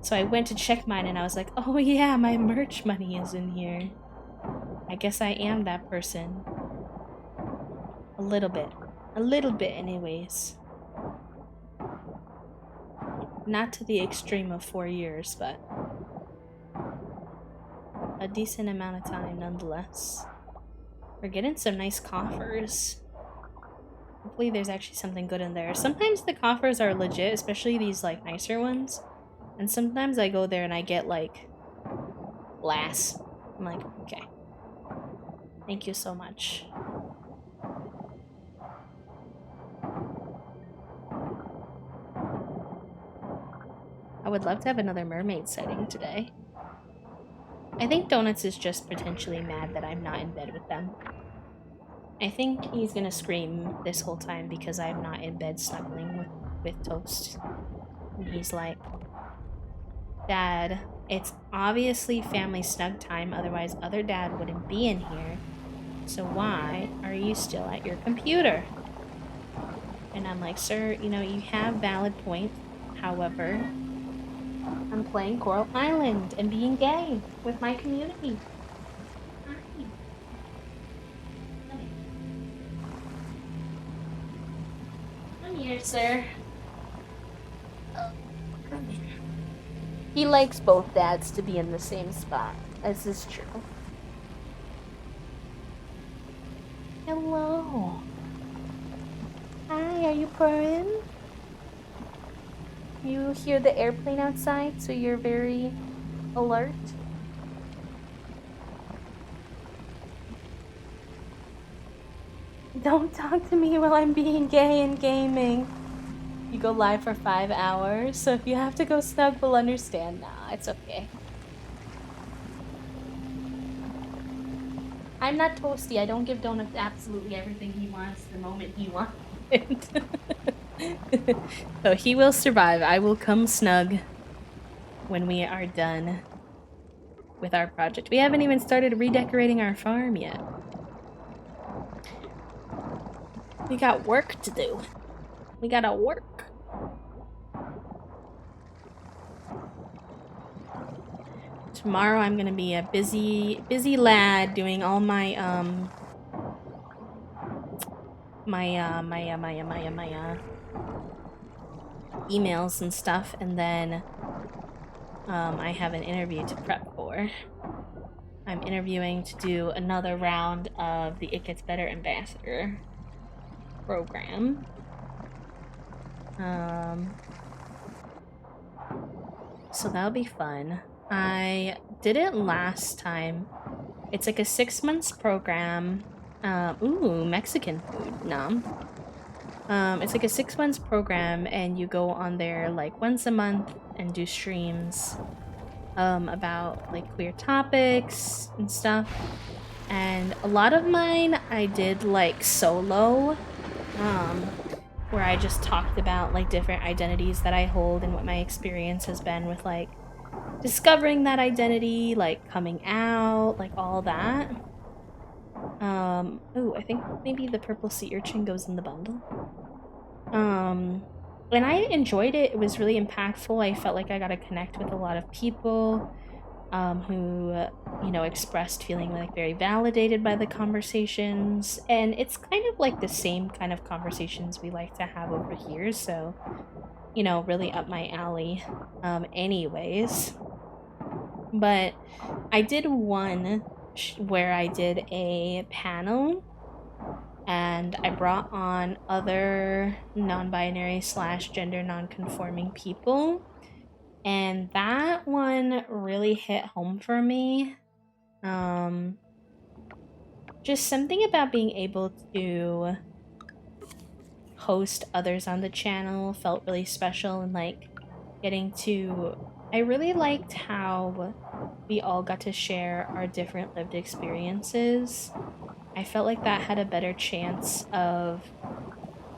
So I went to check mine and I was like, oh yeah, my merch money is in here. I guess I am that person. A little bit anyways. Not to the extreme of 4 years, but a decent amount of time nonetheless. We're getting some nice coffers. Hopefully there's actually something good in there. Sometimes the coffers are legit, especially these like nicer ones. And sometimes I go there and I get like glass. I'm like, okay. Thank you so much. I would love to have another mermaid sighting today. I think Donuts is just potentially mad that I'm not in bed with them. I think he's gonna scream this whole time because I'm not in bed snuggling with Toast. And he's like, Dad, it's obviously family snug time, otherwise other dad wouldn't be in here. So why are you still at your computer? And I'm like, sir, you know, you have valid points. However, I'm playing Coral Island and being gay with my community. Come here, sir. Come here. He likes both dads to be in the same spot. This is true. Hello. Hi, are you purring? You hear the airplane outside, so you're very alert. Don't talk to me while I'm being gay and gaming. You go live for 5 hours, so if you have to go snug, we'll understand. Nah, it's okay. I'm not Toasty. I don't give Donuts absolutely everything he wants the moment he wants it. So he will survive. I will come snug when we are done with our project. We haven't even started redecorating our farm yet. We got work to do. We gotta work. Tomorrow I'm gonna be a busy lad doing all my emails and stuff, and then I have an interview to prep for. I'm interviewing to do another round of the It Gets Better Ambassador program. So that'll be fun. I did it last time. It's like a 6 months program. Ooh, Mexican food. Nom. It's like a 6 months program, and you go on there like once a month and do streams about like queer topics and stuff. And a lot of mine I did like solo, where I just talked about like different identities that I hold and what my experience has been with like discovering that identity, like coming out, like all that. Oh, I think maybe the purple sea urchin goes in the bundle. And I enjoyed it. It was really impactful. I felt like I got to connect with a lot of people who, you know, expressed feeling like very validated by the conversations. And it's kind of like the same kind of conversations we like to have over here. So, you know, really up my alley anyways. But I did one where I did a panel, and I brought on other non-binary / gender non-conforming people, and that one really hit home for me. Just something about being able to host others on the channel felt really special, and like getting to, I really liked how we all got to share our different lived experiences. I felt like that had a better chance of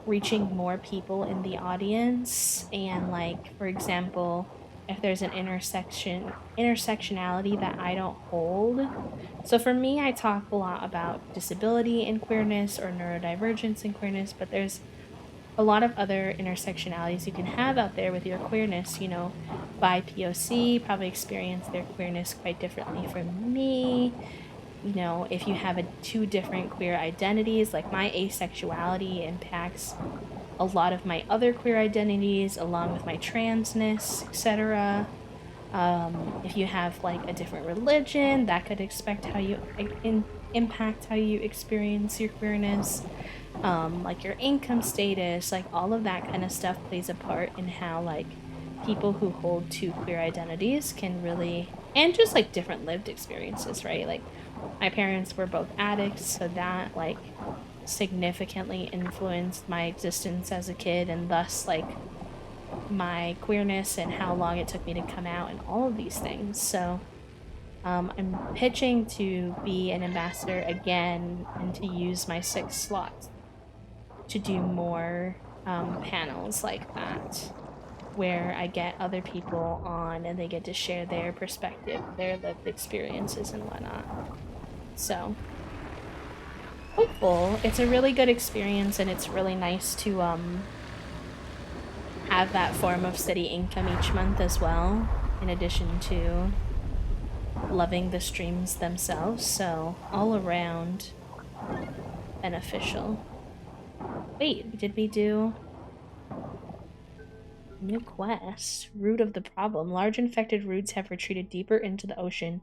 reaching more people in the audience. And like, for example, if there's an intersectionality that I don't hold. So for me, I talk a lot about disability and queerness, or neurodivergence and queerness, but there's a lot of other intersectionalities you can have out there with your queerness. You know, BIPOC probably experience their queerness quite differently from me. You know, if you have two different queer identities, like my asexuality impacts a lot of my other queer identities, along with my transness, etc. If you have like a different religion, that could impact how you experience your queerness. Like your income status, like all of that kind of stuff plays a part in how like people who hold two queer identities can really, and just like different lived experiences, right? Like my parents were both addicts, so that like significantly influenced my existence as a kid, and thus like my queerness and how long it took me to come out and all of these things. So I'm pitching to be an ambassador again and to use my 6 slots to do more panels like that, where I get other people on and they get to share their perspective, their lived experiences and whatnot. So hopeful. It's a really good experience, and it's really nice to have that form of steady income each month as well, in addition to loving the streams themselves. So all around beneficial. Wait, did we do new quest? Root of the problem. Large infected roots have retreated deeper into the ocean.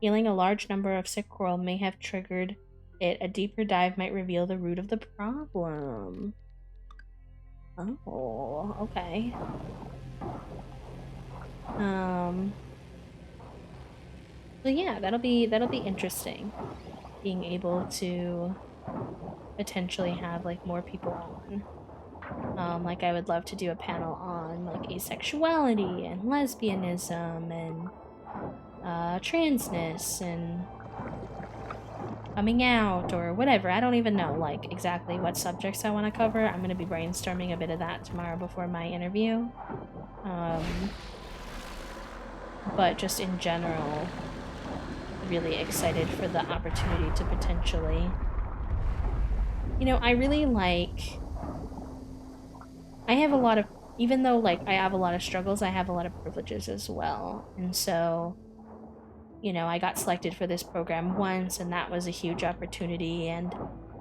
Healing a large number of sick coral may have triggered it. A deeper dive might reveal the root of the problem. Oh, okay. So yeah, that'll be interesting. Being able to potentially have like more people on. Like I would love to do a panel on like asexuality and lesbianism and transness and coming out or whatever. I don't even know like exactly what subjects I want to cover. I'm going to be brainstorming a bit of that tomorrow before my interview. But just in general, really excited for the opportunity to potentially You know, I really like... I have a lot of... Even though, like, I have a lot of struggles, I have a lot of privileges as well. And so, you know, I got selected for this program once, and that was a huge opportunity, and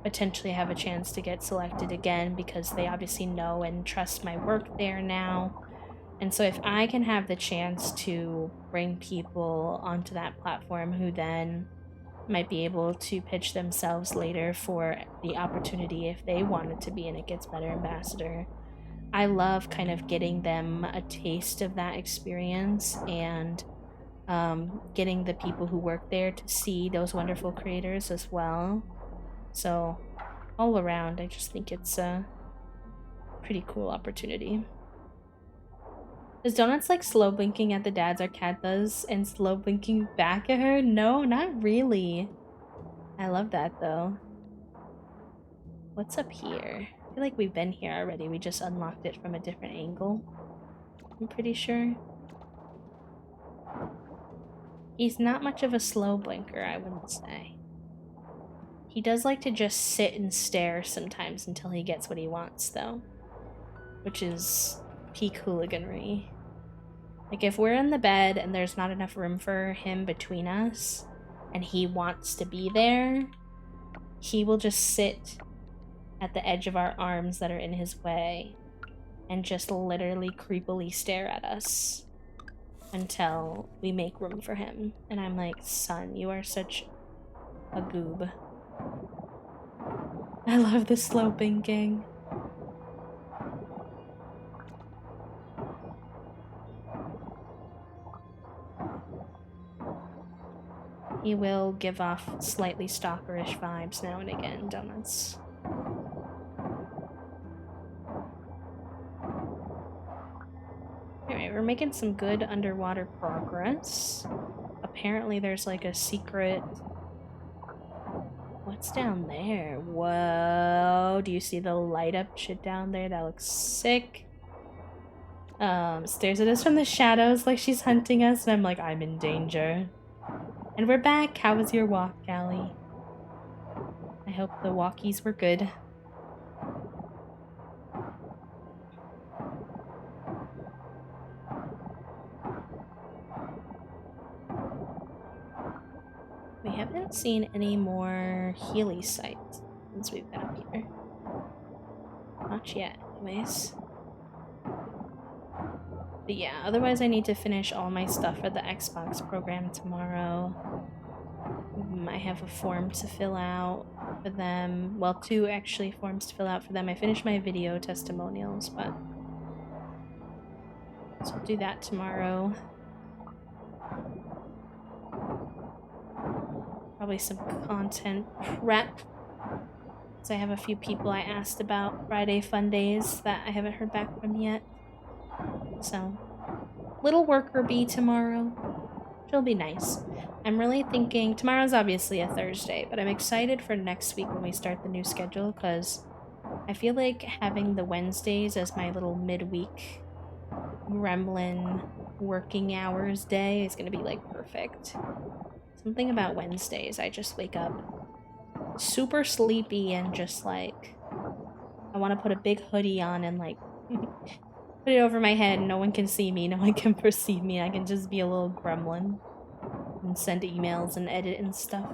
potentially have a chance to get selected again because they obviously know and trust my work there now. And so if I can have the chance to bring people onto that platform who then might be able to pitch themselves later for the opportunity if they wanted to be an It Gets Better ambassador, I love kind of getting them a taste of that experience and getting the people who work there to see those wonderful creators as well. So all around, I just think it's a pretty cool opportunity. Is Donuts like slow blinking at the dads our cat does and slow blinking back at her? No, not really. I love that though. What's up here? I feel like we've been here already. We just unlocked it from a different angle. I'm pretty sure. He's not much of a slow blinker, I wouldn't say. He does like to just sit and stare sometimes until he gets what he wants, though. Which is peak hooliganry. Like, if we're in the bed and there's not enough room for him between us, and he wants to be there, he will just sit at the edge of our arms that are in his way and just literally creepily stare at us until we make room for him. And I'm like, son, you are such a goob. I love the slow blinking. He will give off slightly stalkerish vibes now and again, Donuts. Anyway, we're making some good underwater progress. Apparently there's like a secret... What's down there? Whoa, do you see the light up shit down there? That looks sick. Stares at us from the shadows like she's hunting us, and I'm like, I'm in danger. And we're back. How was your walk, Callie? I hope the walkies were good. We haven't seen any more Healy sites since we've been up here. Not yet, anyways. But yeah, otherwise I need to finish all my stuff for the Xbox program tomorrow. I have a form to fill out for them. Well, 2 actually forms to fill out for them. I finished my video testimonials, but... So I'll do that tomorrow. Probably some content prep. So I have a few people I asked about Friday Fun Days that I haven't heard back from yet. So, little worker bee tomorrow. It'll be nice. I'm really thinking, tomorrow's obviously a Thursday, but I'm excited for next week when we start the new schedule, because I feel like having the Wednesdays as my little midweek gremlin working hours day is going to be like perfect. Something about Wednesdays, I just wake up super sleepy and just like, I want to put a big hoodie on and like put it over my head. No one can see me, no one can perceive me. I can just be a little gremlin and send emails and edit and stuff.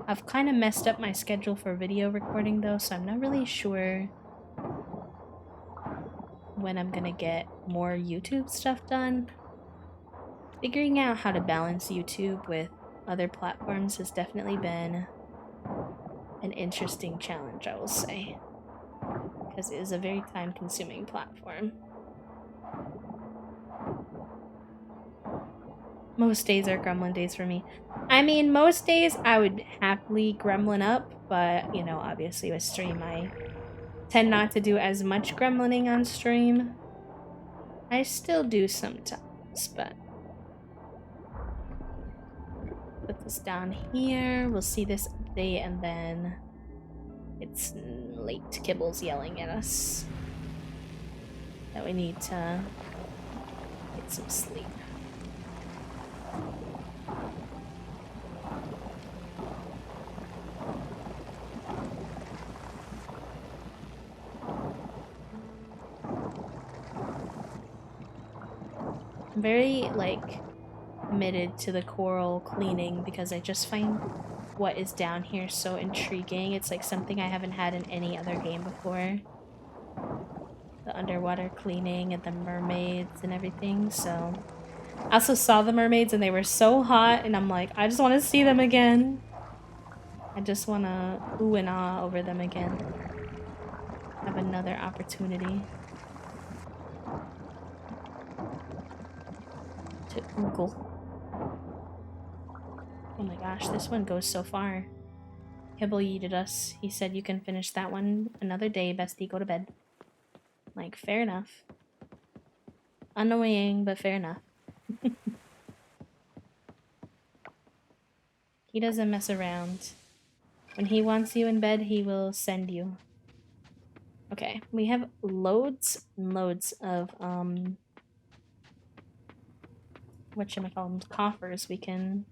I've kind of messed up my schedule for video recording though, so I'm not really sure when I'm gonna get more YouTube stuff done. Figuring out how to balance YouTube with other platforms has definitely been an interesting challenge, I will say, because it is a very time-consuming platform. Most days are gremlin days for me. I mean, most days I would happily gremlin up, but, you know, obviously with stream I tend not to do as much gremlining on stream. I still do sometimes, but... Put this down here. We'll see this update, and then it's late. Kibble's yelling at us that we need to get some sleep. I'm very, like, committed to the coral cleaning because I just find what is down here so intriguing. It's like something I haven't had in any other game before. The underwater cleaning and the mermaids and everything, so... I also saw the mermaids and they were so hot and I'm like, I just want to see them again. I just want to ooh and ah over them again. Have another opportunity to oogle. Oh my gosh, this one goes so far. Hibble yeeted us. He said you can finish that one another day, bestie, go to bed. Like, fair enough. Annoying, but fair enough. He doesn't mess around. When he wants you in bed, he will send you. Okay, we have loads and loads of, whatchamacallem, coffers we can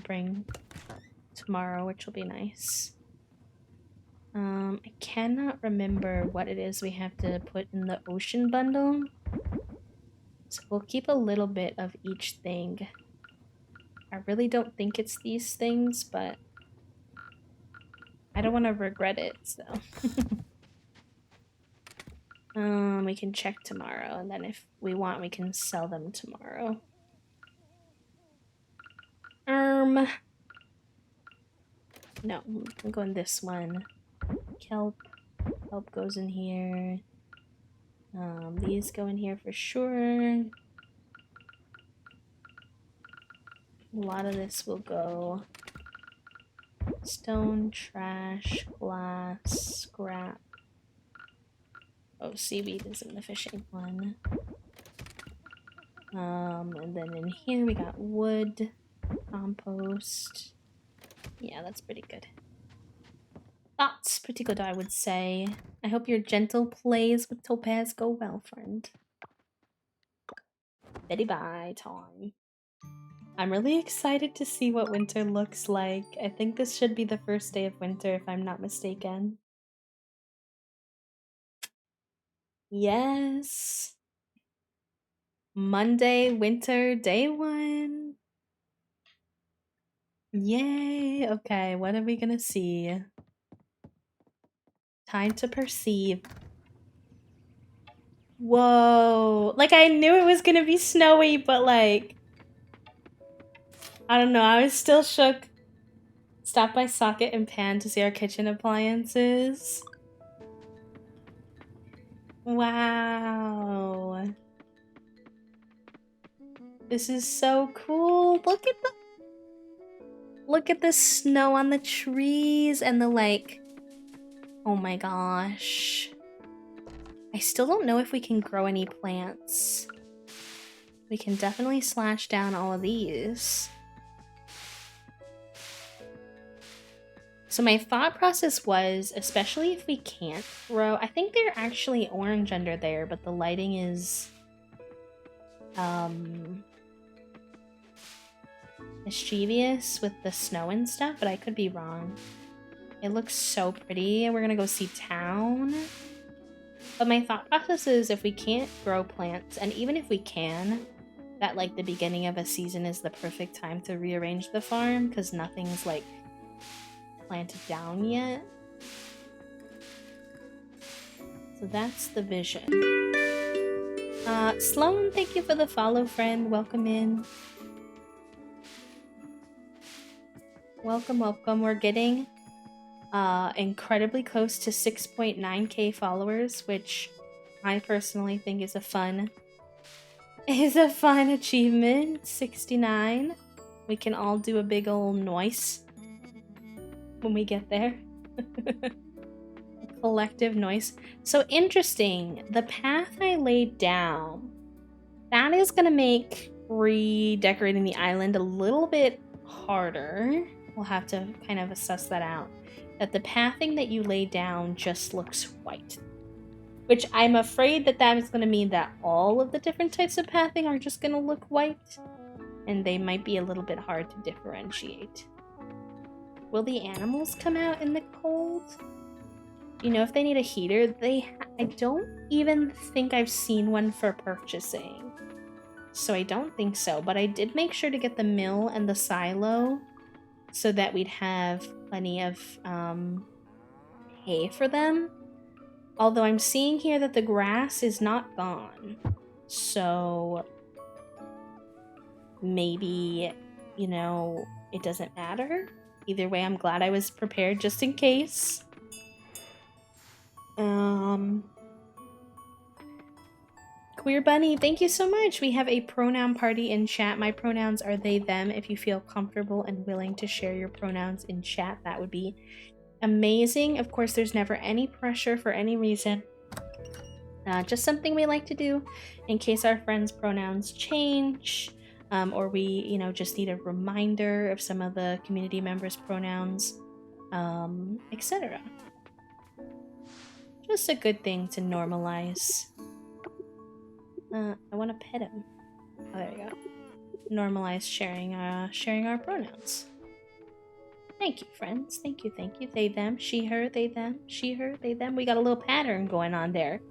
bring tomorrow, which will be nice. I cannot remember what it is we have to put in the ocean bundle. So we'll keep a little bit of each thing. I really don't think it's these things, but I don't want to regret it, so. We can check tomorrow, and then if we want, we can sell them tomorrow. No, I'm going this one. Kelp goes in here. These go in here for sure. A lot of this will go stone, trash, glass, scrap. Oh, seaweed is in the fishing one. And then in here we got wood, compost. Yeah, that's pretty good. That's pretty good, I would say. I hope your gentle plays with Topaz go well, friend. Betty bye time. I'm really excited to see what winter looks like. I think this should be the first day of winter, if I'm not mistaken. Yes. Monday, winter, day 1. Yay. Okay, what are we gonna see? Time to perceive. Whoa. Like, I knew it was gonna be snowy, but like... I don't know, I was still shook. Stop by Socket and Pan to see our kitchen appliances. Wow. This is so cool. Look at the snow on the trees and the like... Oh my gosh. I still don't know if we can grow any plants. We can definitely slash down all of these. So my thought process was, especially if we can't grow... I think they're actually orange under there, but the lighting is... mischievous with the snow and stuff, but I could be wrong. It looks so pretty. We're gonna go see town. But my thought process is if we can't grow plants, and even if we can, that like the beginning of a season is the perfect time to rearrange the farm because nothing's like planted down yet. So that's the vision. Sloan, thank you for the follow, friend. Welcome in. Welcome, welcome. We're getting incredibly close to 6.9k followers, which I personally think is a fun achievement. 69. We can all do a big ol' noise when we get there. A collective noise. So interesting. The path I laid down, that is gonna make redecorating the island a little bit harder. We'll have to kind of assess that out. That the pathing that you lay down just looks white. Which I'm afraid that is going to mean that all of the different types of pathing are just going to look white. And they might be a little bit hard to differentiate. Will the animals come out in the cold? You know, if they need a heater, I don't even think I've seen one for purchasing. so I don't think so. But I did make sure to get the mill and the silo so that we'd have plenty of hay for them. Although I'm seeing here that the grass is not gone. So maybe, you know, it doesn't matter. Either way, I'm glad I was prepared just in case. Queer Bunny, thank you so much. We have a pronoun party in chat. My pronouns are they, them. If you feel comfortable and willing to share your pronouns in chat, that would be amazing. Of course, there's never any pressure for any reason. Just something we like to do in case our friends' pronouns change, or we, you know, just need a reminder of some of the community members' pronouns, etc. Just a good thing to normalize. I want to pet him. Oh, there we go. Normalize sharing our pronouns. Thank you, friends. Thank you, thank you. They, them, she, her, they, them, she, her, they, them. We got a little pattern going on there.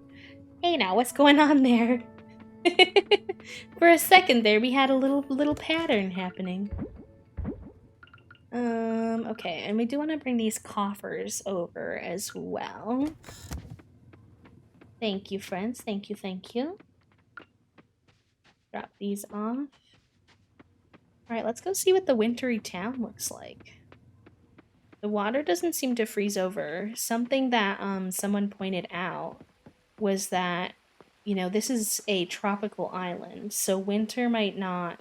Hey now, what's going on there? For a second there, we had a little pattern happening. Okay, and we do want to bring these coffers over as well. Thank you, friends. Thank you, thank you. Drop these off. Alright, let's go see what the wintry town looks like. The water doesn't seem to freeze over. Something that someone pointed out was that, you know, this is a tropical island, so winter might not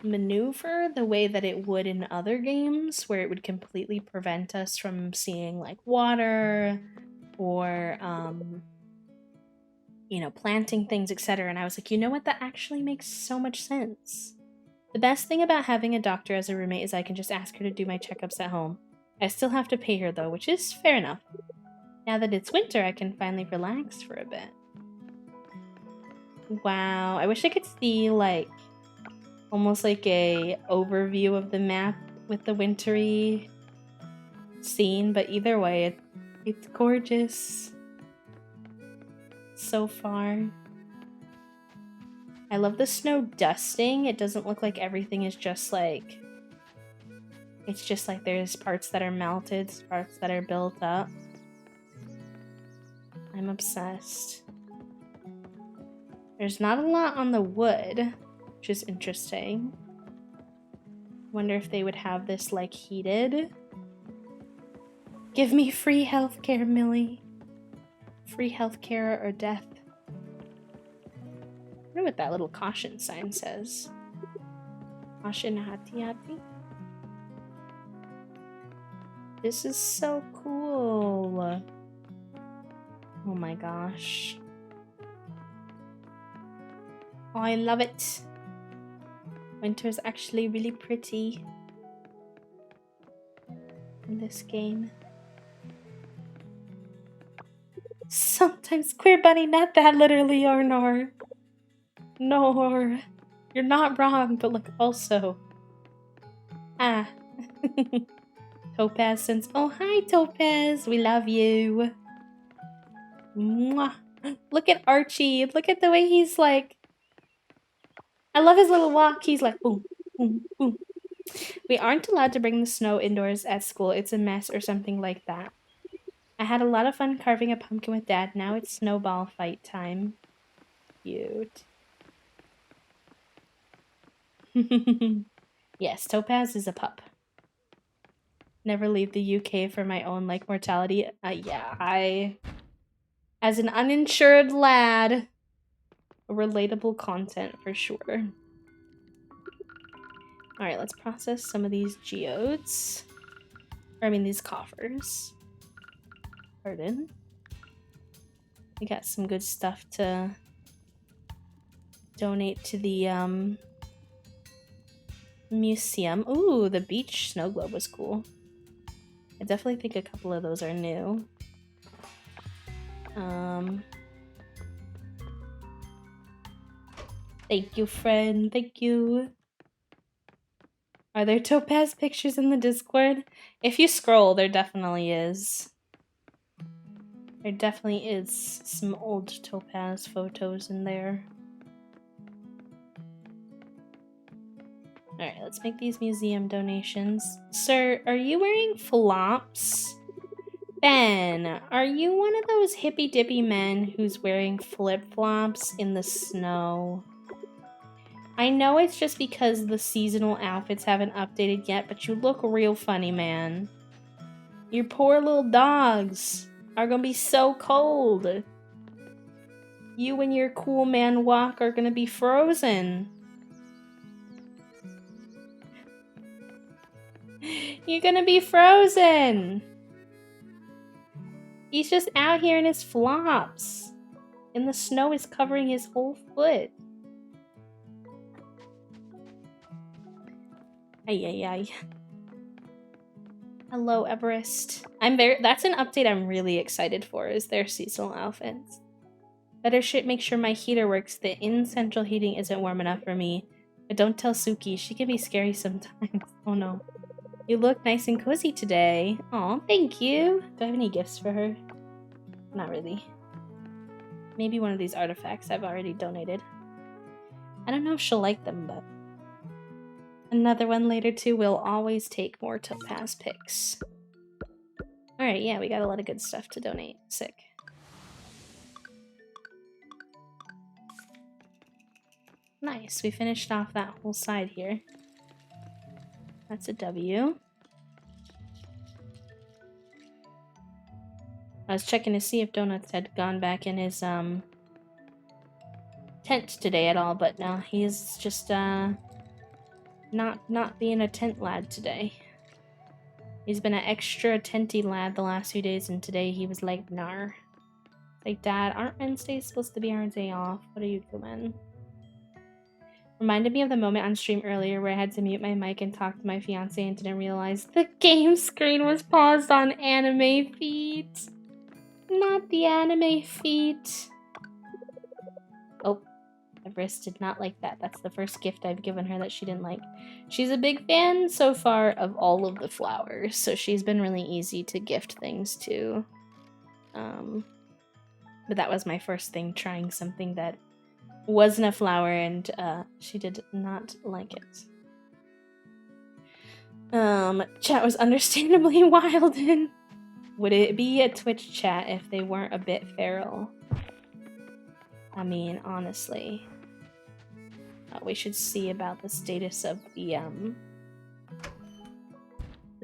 maneuver the way that it would in other games, where it would completely prevent us from seeing, like, water or, you know, planting things, etc. And I was like, you know what? That actually makes so much sense. The best thing about having a doctor as a roommate is I can just ask her to do my checkups at home. I still have to pay her, though, which is fair enough. Now that it's winter, I can finally relax for a bit. Wow, I wish I could see, like, almost like a overview of the map with the wintry scene, but either way, it's gorgeous so far. I love the snow dusting. It doesn't look like everything is just like... It's just like there's parts that are melted, parts that are built up. I'm obsessed. There's not a lot on the wood, which is interesting. Wonder if they would have this, like, heated. Give me free healthcare, Millie. Free healthcare or death. I wonder what that little caution sign says. Caution hati hati. This is so cool. Oh my gosh. Oh, I love it. Winter's actually really pretty in this game. Sometimes Queer Bunny, not that literally, Arnar. No, you're not wrong, but look also. Ah. Topaz sends. Oh, hi, Topaz. We love you. Mwah. Look at Archie. Look at the way he's like. I love his little walk. He's like, boom, boom, boom. We aren't allowed to bring the snow indoors at school. It's a mess or something like that. I had a lot of fun carving a pumpkin with Dad. Now it's snowball fight time. Cute. Yes, Topaz is a pup. Never leave the UK for my own, like, mortality. Yeah, as an uninsured lad, relatable content for sure. Alright, let's process some of these geodes. Or, I mean, these coffers. Pardon. We got some good stuff to donate to the, museum. Ooh, the beach snow globe was cool. I definitely think a couple of those are new. Thank you, friend. Thank you. Are there Topaz pictures in the Discord? If you scroll, there definitely is. There definitely is some old Topaz photos in there. let's make these museum donations. Sir, are you wearing flops? Ben, are you one of those hippy-dippy men who's wearing flip-flops in the snow? I know it's just because the seasonal outfits haven't updated yet, but you look real funny, man. Your poor little dogs are gonna be so cold. You and your cool man walk are gonna be frozen. You're gonna be frozen. He's just out here in his flops. And the snow is covering his whole foot. Ay, ay, ay. Hello, Everest. That's an update I'm really excited for, is their seasonal outfits. Better make sure my heater works. The in-central heating isn't warm enough for me. But don't tell Suki, she can be scary sometimes. Oh no. You look nice and cozy today. Aw, thank you. Do I have any gifts for her? Not really. Maybe one of these artifacts I've already donated. I don't know if she'll like them, but... Another one later too. We'll always take more Topaz picks. Alright, yeah, we got a lot of good stuff to donate. Sick. Nice, we finished off that whole side here. That's a W. I was checking to see if Donuts had gone back in his tent today at all, but no, he's just not being a tent lad today. He's been an extra tenty lad the last few days, and today he was like, "Nar." Like, Dad, aren't Wednesdays supposed to be our day off? What are you doing? Reminded me of the moment on stream earlier where I had to mute my mic and talk to my fiance and didn't realize the game screen was paused on anime feed. Not the anime feet. Oh, Everest did not like that. That's the first gift I've given her that she didn't like. She's a big fan so far of all of the flowers, so she's been really easy to gift things to. But that was my first thing, trying something that wasn't a flower, and she did not like it. Chat was understandably wild, and would it be a Twitch chat if they weren't a bit feral? I mean, honestly. We should see about the status of the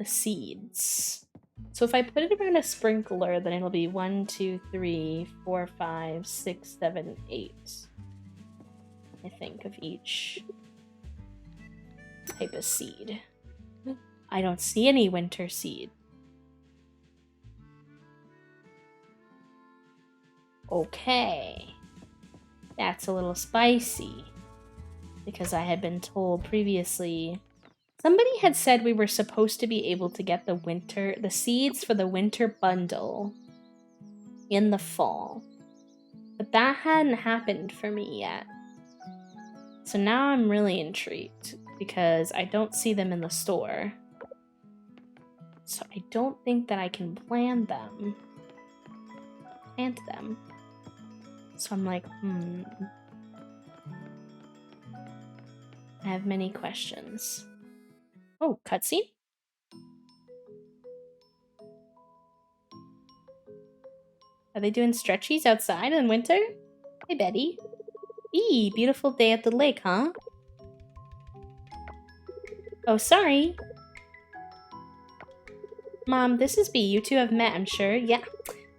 seeds. So if I put it around a sprinkler, then it'll be 1, 2, 3, 4, 5, 6, 7, 8. I think of each type of seed. I don't see any winter seed. Okay. That's a little spicy. Because I had been told previously, somebody had said we were supposed to be able to get the seeds for the winter bundle in the fall. But that hadn't happened for me yet. So now I'm really intrigued because I don't see them in the store. So I don't think that I can plant them. So I'm like, I have many questions. Oh, cutscene? Are they doing stretchies outside in winter? Hey, Betty. Eee, beautiful day at the lake, huh? Oh, sorry. Mom, this is B. You two have met, I'm sure. Yeah.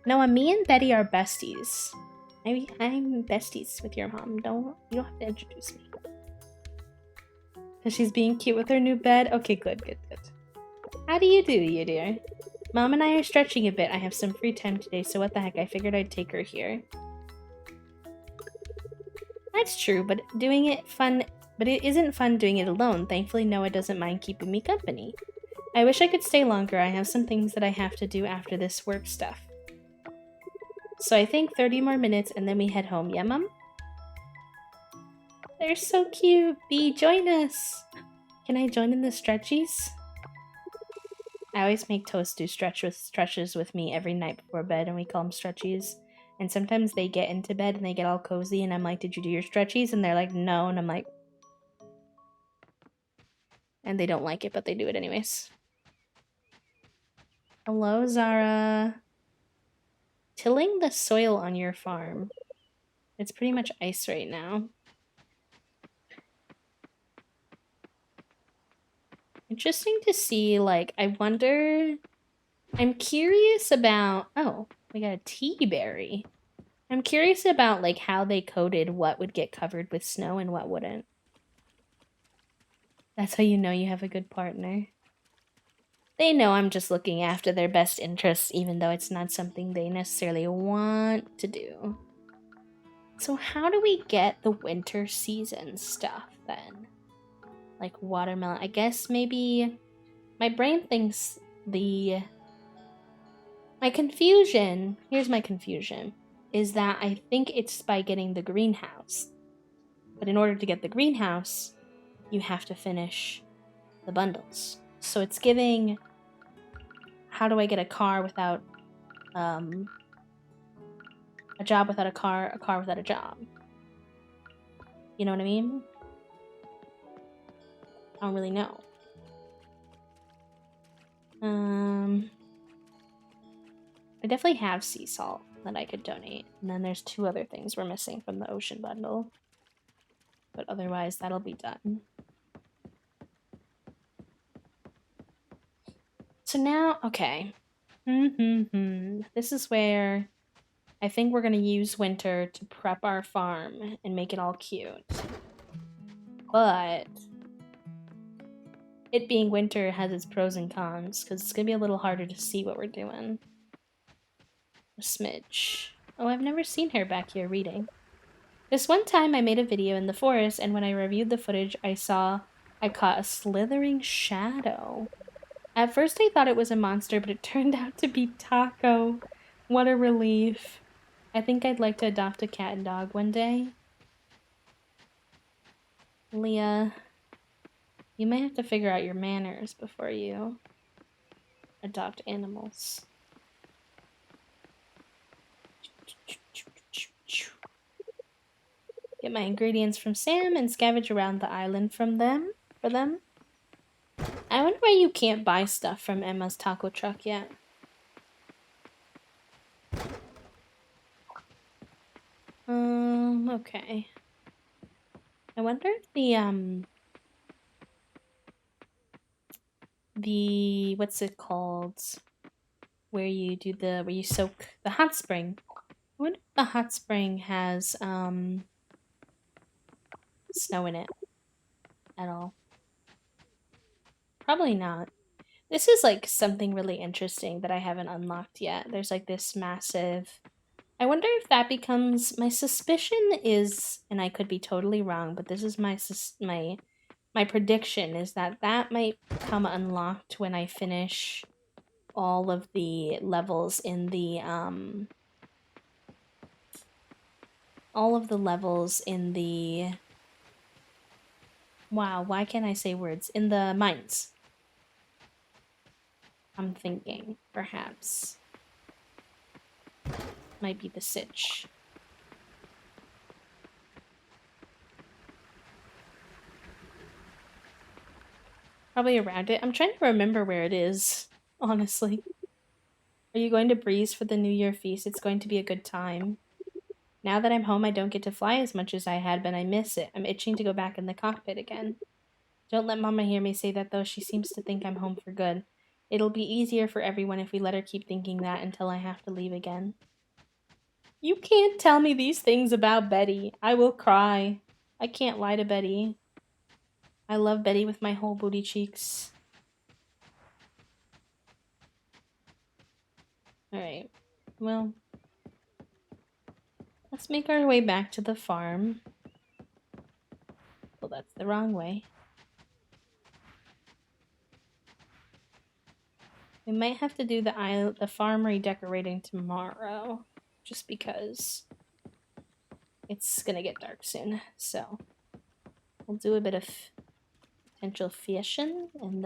Noah, me and Betty are besties. I'm besties with your mom. You don't have to introduce me. Because she's being cute with her new bed? Okay, good. How do you do, you dear? Mom and I are stretching a bit. I have some free time today, so what the heck, I figured I'd take her here. That's true, but it isn't fun doing it alone. Thankfully, Noah doesn't mind keeping me company. I wish I could stay longer. I have some things that I have to do after this work stuff. So I think 30 more minutes and then we head home. Yeah, Mom? They're so cute. B, join us. Can I join in the stretchies? I always make Toast do stretches with me every night before bed, and we call them stretchies. And sometimes they get into bed and they get all cozy, and I'm like, did you do your stretchies? And they're like, no. And I'm like, And they don't like it, but they do it anyways. Hello, Zara. Tilling the soil on your farm. It's pretty much ice right now. Interesting to see, like, I wonder... I'm curious about... Oh, we got a tea berry. I'm curious about, like, how they coded what would get covered with snow and what wouldn't. That's how you know you have a good partner. They know I'm just looking after their best interests, even though it's not something they necessarily want to do. So how do we get the winter season stuff, then? Like watermelon. I guess maybe... My brain thinks the... My confusion... Here's my confusion. Is that I think it's by getting the greenhouse. But in order to get the greenhouse, you have to finish the bundles. So it's giving... How do I get a car without... a job without a car without a job. You know what I mean? I don't really know. I definitely have sea salt that I could donate. And then there's 2 other things we're missing from the ocean bundle. But otherwise, that'll be done. So now, okay. This is where I think we're going to use winter to prep our farm and make it all cute. But it being winter has its pros and cons, because it's going to be a little harder to see what we're doing. A smidge. Oh, I've never seen her back here reading. This one time I made a video in the forest, and when I reviewed the footage, I caught a slithering shadow. At first I thought it was a monster, but it turned out to be Taco. What a relief. I think I'd like to adopt a cat and dog one day. Leah, you may have to figure out your manners before you adopt animals. Get my ingredients from Sam and scavenge around the island for them. I wonder why you can't buy stuff from Emma's taco truck yet. Okay. I wonder if the what's it called? Where you soak the hot spring. I wonder if the hot spring has snow in it at all. Probably not. This is like something really interesting that I haven't unlocked yet. There's like this massive... I wonder if that becomes... My suspicion is, and I could be totally wrong, but this is my prediction, is that might come unlocked when I finish all of the levels in the wow, why can't I say words? In the mines. I'm thinking, perhaps. Might be the sitch. Probably around it. I'm trying to remember where it is, honestly. Are you going to Breeze for the New Year feast? It's going to be a good time. Now that I'm home, I don't get to fly as much as I had, but I miss it. I'm itching to go back in the cockpit again. Don't let Mama hear me say that, though. She seems to think I'm home for good. It'll be easier for everyone if we let her keep thinking that until I have to leave again. You can't tell me these things about Betty. I will cry. I can't lie to Betty. I love Betty with my whole booty cheeks. Alright. Well, let's make our way back to the farm. Well, that's the wrong way. We might have to do the farm redecorating tomorrow, just because it's gonna get dark soon. So we'll do a bit of potential fishing, and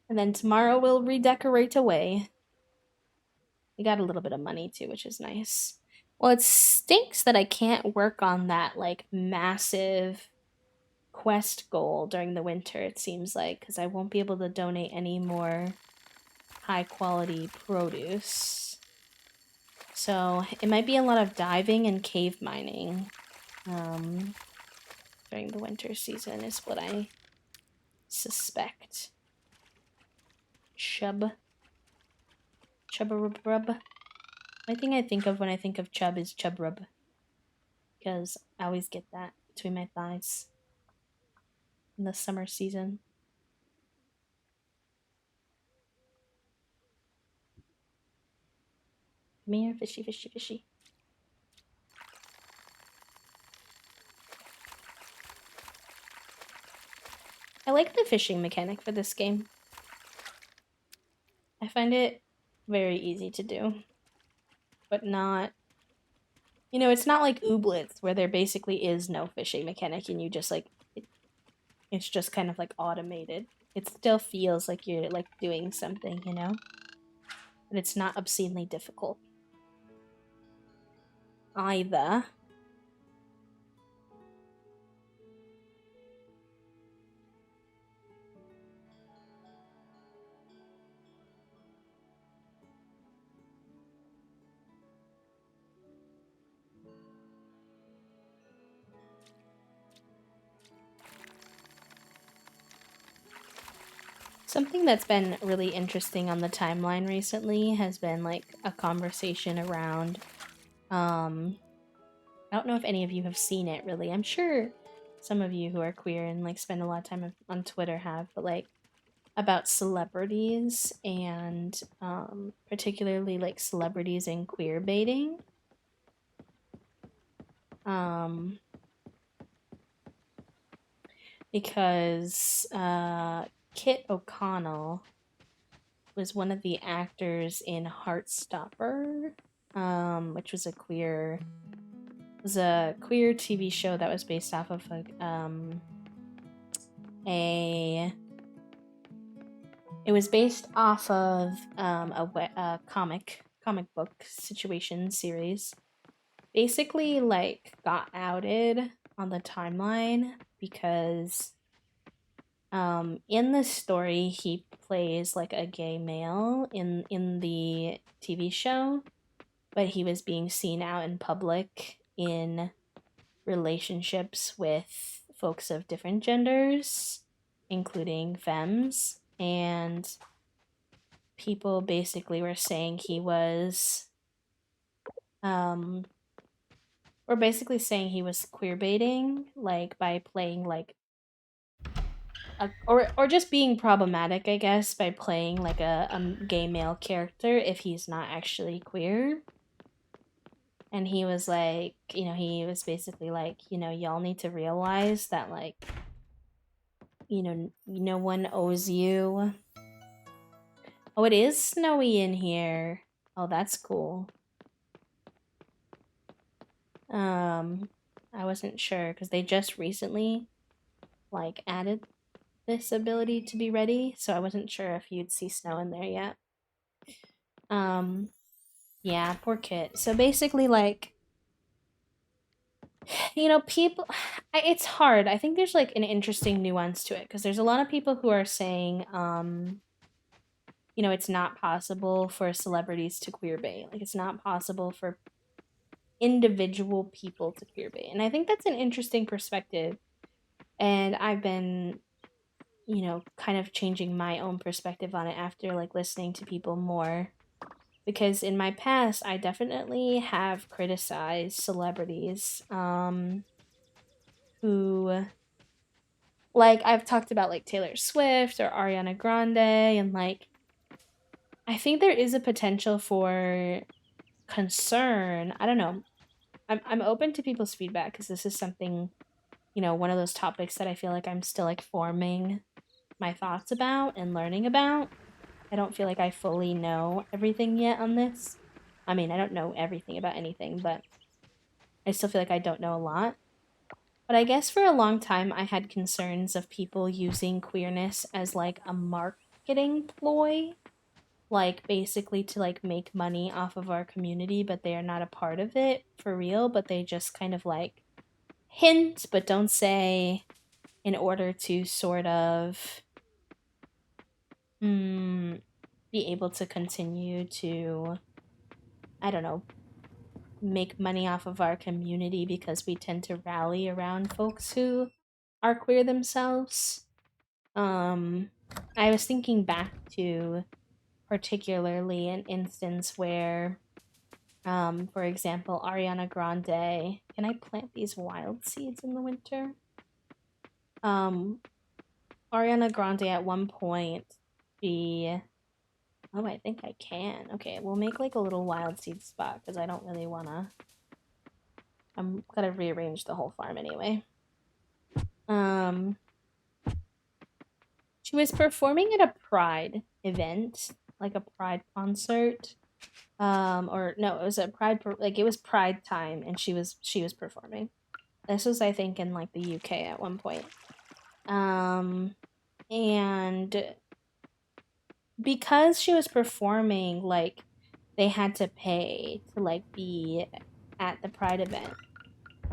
then tomorrow we'll redecorate away. We got a little bit of money too, which is nice. Well, it stinks that I can't work on that like massive quest goal during the winter, it seems like, because I won't be able to donate any more high quality produce. So it might be a lot of diving and cave mining during the winter season, is what I suspect. Chub. Chubba rub. The thing I think of when I think of chub is chub rub. Because I always get that between my thighs in the summer season. Come here, fishy, fishy, fishy. I like the fishing mechanic for this game. I find it very easy to do, but not. You know, it's not like Ooblets where there basically is no fishing mechanic and you just like it's just kind of like automated. It still feels like you're like doing something, you know? But it's not obscenely difficult. Either. Something that's been really interesting on the timeline recently has been like a conversation around I don't know if any of you have seen it really. I'm sure some of you who are queer and like spend a lot of time on Twitter have, but like about celebrities and particularly like celebrities and queer baiting. Um because Kit O'Connell was one of the actors in Heartstopper, which was a queer TV show that was based off of a it was based off of a comic book situation series. Basically, like got outed on the timeline because in this story he plays like a gay male in the TV show, but he was being seen out in public in relationships with folks of different genders, including femmes, and people basically were saying he was or basically saying he was queer baiting, like by playing like or just being problematic, I guess, by playing like a gay male character if he's not actually queer. And he was like, you know, he was basically like, you know, y'all need to realize that like, you know, no one owes you. Oh, it is snowy in here. Oh, that's cool. I wasn't sure because they just recently like added this ability to be ready, so I wasn't sure if you'd see snow in there yet. Yeah, poor Kit. So basically, like, you know, people, it's hard. I think there's like an interesting nuance to it because there's a lot of people who are saying, you know, it's not possible for celebrities to queerbait. Like, it's not possible for individual people to queerbait. And I think that's an interesting perspective. And I've been, you know, kind of changing my own perspective on it after like listening to people more. Because in my past, I definitely have criticized celebrities who, like, I've talked about like Taylor Swift or Ariana Grande, and like, I think there is a potential for concern. I don't know. I'm open to people's feedback because this is something, you know, one of those topics that I feel like I'm still like forming my thoughts about and learning about. I don't feel like I fully know everything yet on this. I mean, I don't know everything about anything, but I still feel like I don't know a lot. But I guess for a long time, I had concerns of people using queerness as like a marketing ploy. like basically to like make money off of our community, but they are not a part of it for real, but they just kind of like hint but don't say in order to sort of be able to continue to, I don't know, make money off of our community because we tend to rally around folks who are queer themselves. Um, I was thinking back to particularly an instance where, for example, Ariana Grande. Can I plant these wild seeds in the winter? Um, Ariana Grande at one point, she. Oh, I think I can. Okay, we'll make like a little wild seed spot because I don't really wanna. I'm gonna rearrange the whole farm anyway. Um, she was performing at a Pride event, like a Pride concert. Or no, it was a Pride like it was Pride time, and she was performing. This was, I think, in like the UK at one point. And because she was performing, like they had to pay to like be at the Pride event.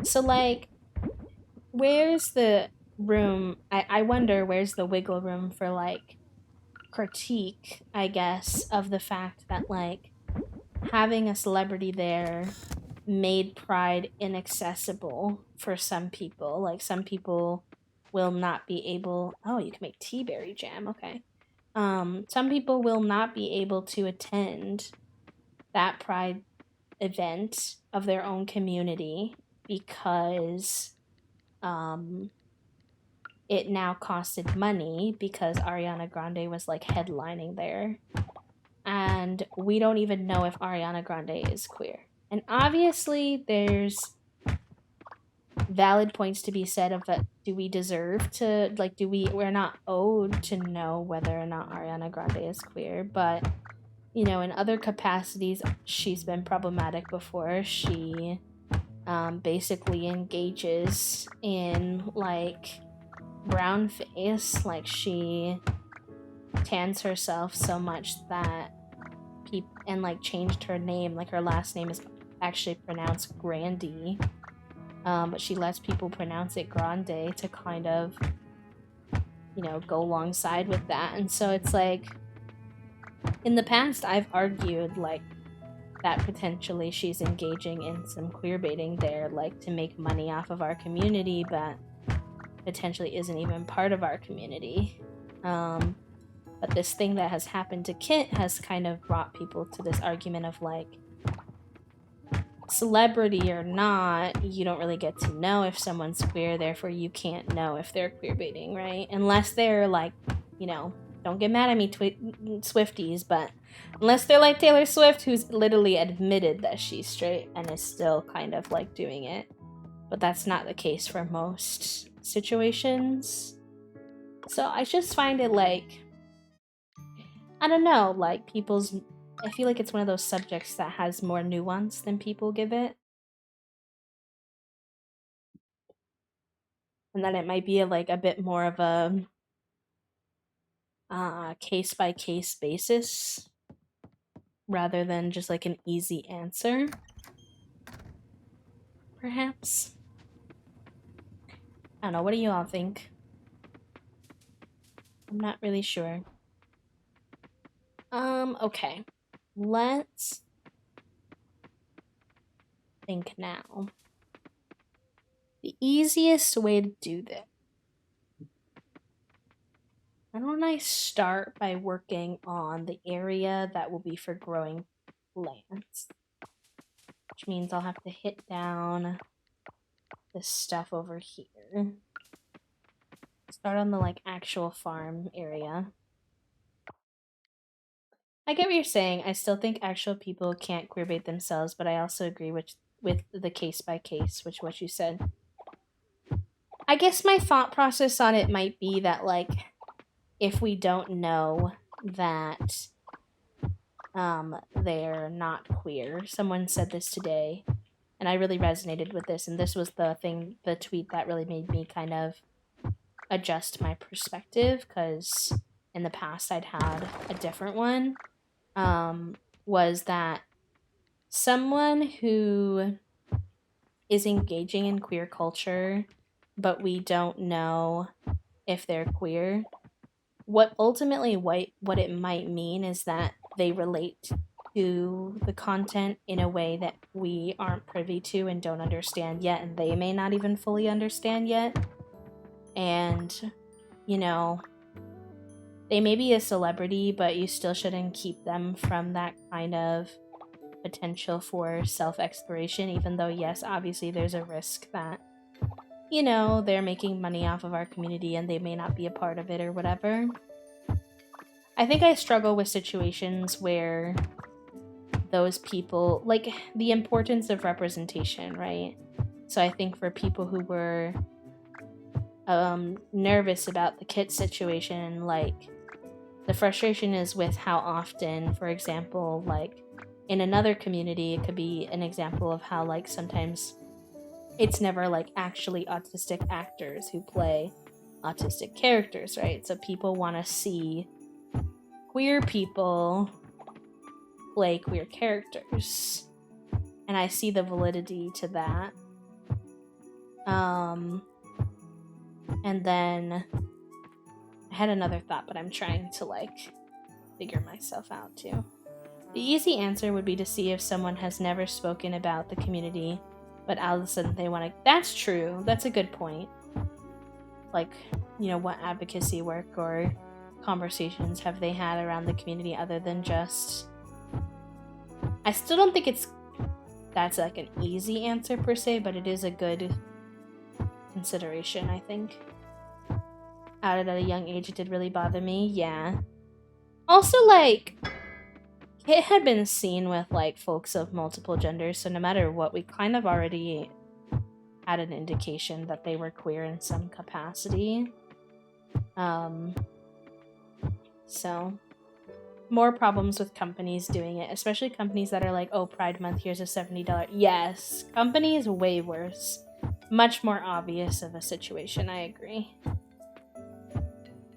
So like, where's the room? I wonder where's the wiggle room for like critique, I guess, of the fact that like having a celebrity there made Pride inaccessible for some people. Like some people will not be able. Oh, you can make tea berry jam. Okay. Some people will not be able to attend that Pride event of their own community because it now costed money because Ariana Grande was like headlining there. And we don't even know if Ariana Grande is queer. And obviously, there's valid points to be said of that. Do we deserve to, like, we're not owed to know whether or not Ariana Grande is queer, but, you know, in other capacities, she's been problematic before. She basically engages in, like, brown face. Like, she tans herself so much that and like changed her name. Like her last name is actually pronounced Grandy, but she lets people pronounce it Grande to kind of, you know, go alongside with that. And so it's like, in the past, I've argued like that potentially she's engaging in some queer baiting there, like to make money off of our community, but potentially isn't even part of our community. But this thing that has happened to Kit has kind of brought people to this argument of like, celebrity or not, you don't really get to know if someone's queer, therefore you can't know if they're queer baiting, right? Unless they're like, you know, don't get mad at me, Swifties, but unless they're like Taylor Swift, who's literally admitted that she's straight and is still kind of like doing it. But that's not the case for most situations. So I just find it like, I don't know, like I feel like it's one of those subjects that has more nuance than people give it. And that it might be like a bit more of a case by case basis rather than just like an easy answer, perhaps. I don't know. What do you all think? I'm not really sure. Okay. Let's think now. The easiest way to do this. Why don't I start by working on the area that will be for growing plants? Which means I'll have to hit down this stuff over here. Start on the like actual farm area. I get what you're saying. I still think actual people can't queerbait themselves, but I also agree with the case by case, which what you said. I guess my thought process on it might be that like if we don't know that they're not queer. Someone said this today and I really resonated with this, and this was the tweet that really made me kind of adjust my perspective, because in the past I'd had a different one. was that someone who is engaging in queer culture, but we don't know if they're queer, what ultimately what it might mean is that they relate to the content in a way that we aren't privy to and don't understand yet, and they may not even fully understand yet. And, you know, they may be a celebrity, but you still shouldn't keep them from that kind of potential for self exploration, even though, yes, obviously there's a risk that, you know, they're making money off of our community and they may not be a part of it or whatever. I think I struggle with situations where those people, like the importance of representation, right? So I think for people who were nervous about the Kit situation, like the frustration is with how often, for example, like in another community, it could be an example of how like sometimes it's never like actually autistic actors who play autistic characters, right? So people want to see queer people play queer characters, and I see the validity to that. And then I had another thought, but I'm trying to like figure myself out too. The easy answer would be to see if someone has never spoken about the community, but all of a sudden they want to. That's true. That's a good point. Like, you know, what advocacy work or conversations have they had around the community other than just. I still don't think that's like an easy answer per se, but it is a good consideration, I think. Out at a young age, it did really bother me. Yeah. Also, like, Kit had been seen with like folks of multiple genders, so no matter what, we kind of already had an indication that they were queer in some capacity. So more problems with companies doing it, especially companies that are like, oh, Pride Month, here's a $70. Yes, companies way worse. Much more obvious of a situation, I agree.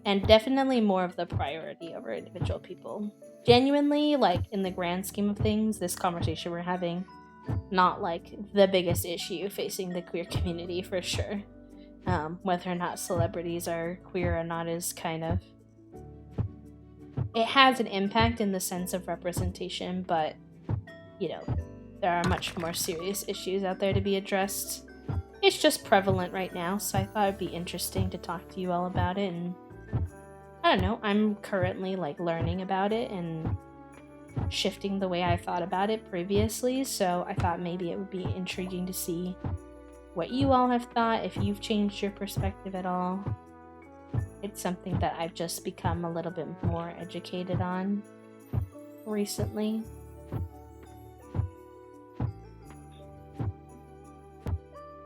And definitely more of the priority over individual people. Genuinely, like in the grand scheme of things, this conversation we're having, not like the biggest issue facing the queer community for sure. Whether or not celebrities are queer or not is kind of. It has an impact in the sense of representation, but, you know, there are much more serious issues out there to be addressed. It's just prevalent right now, so I thought it'd be interesting to talk to you all about it. And I don't know, I'm currently like learning about it and shifting the way I thought about it previously, so I thought maybe it would be intriguing to see what you all have thought, if you've changed your perspective at all. It's something that I've just become a little bit more educated on recently.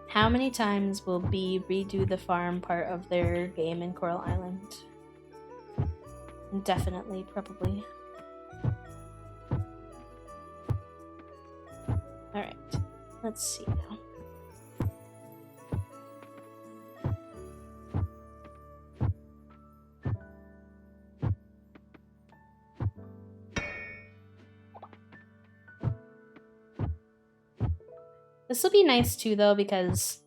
How many times will Bee redo the farm part of their game in Coral Island? Definitely, probably. Alright, let's see now. This will be nice too, though, because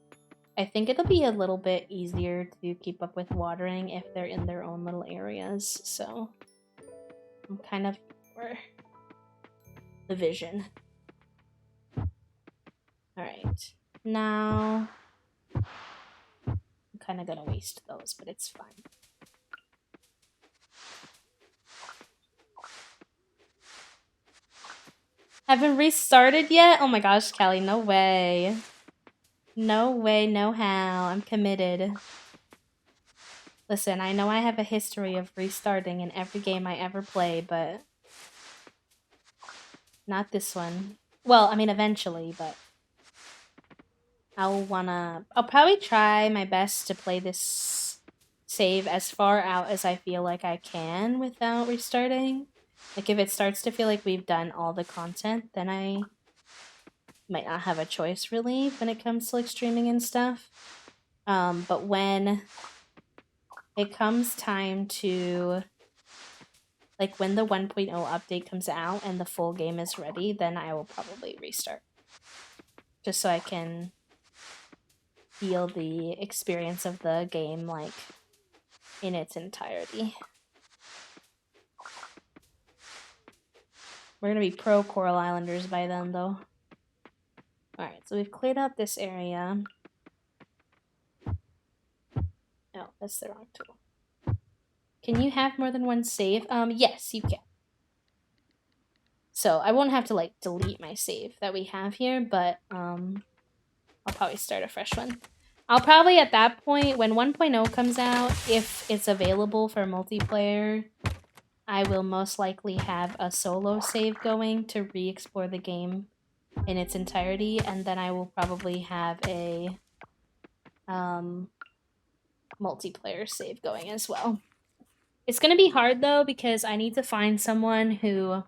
I think it'll be a little bit easier to keep up with watering if they're in their own little areas. So I'm kind of for the vision. Alright, now I'm kind of gonna waste those, but it's fine. Haven't restarted yet? Oh my gosh, Callie, no way. No way, no how. I'm committed. Listen, I know I have a history of restarting in every game I ever play, but not this one. Well, I mean, eventually, but I'll probably try my best to play this save as far out as I feel like I can without restarting. Like, if it starts to feel like we've done all the content, then I might not have a choice, really, when it comes to, like, streaming and stuff. But when it comes time to, Like when the 1.0 update comes out and the full game is ready, then I will probably restart. Just so I can feel the experience of the game, like, in its entirety. We're gonna be pro Coral Islanders by then, though. Alright, so we've cleared out this area. Oh, that's the wrong tool. Can you have more than one save? Yes, you can. So I won't have to, like, delete my save that we have here, but, I'll probably start a fresh one. I'll probably, at that point, when 1.0 comes out, if it's available for multiplayer, I will most likely have a solo save going to re-explore the game in its entirety, and then I will probably have a multiplayer save going as well. It's gonna be hard though because I need to find someone who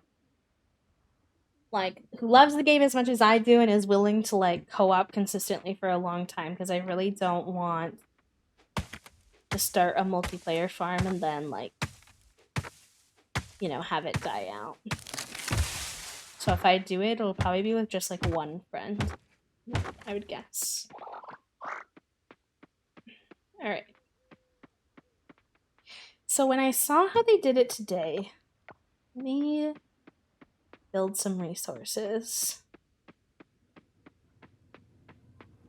loves the game as much as I do and is willing to like co-op consistently for a long time, because I really don't want to start a multiplayer farm and then like, you know, have it die out. So if I do it, it'll probably be with just like one friend, I would guess. Alright. So when I saw how they did it today, let me build some resources.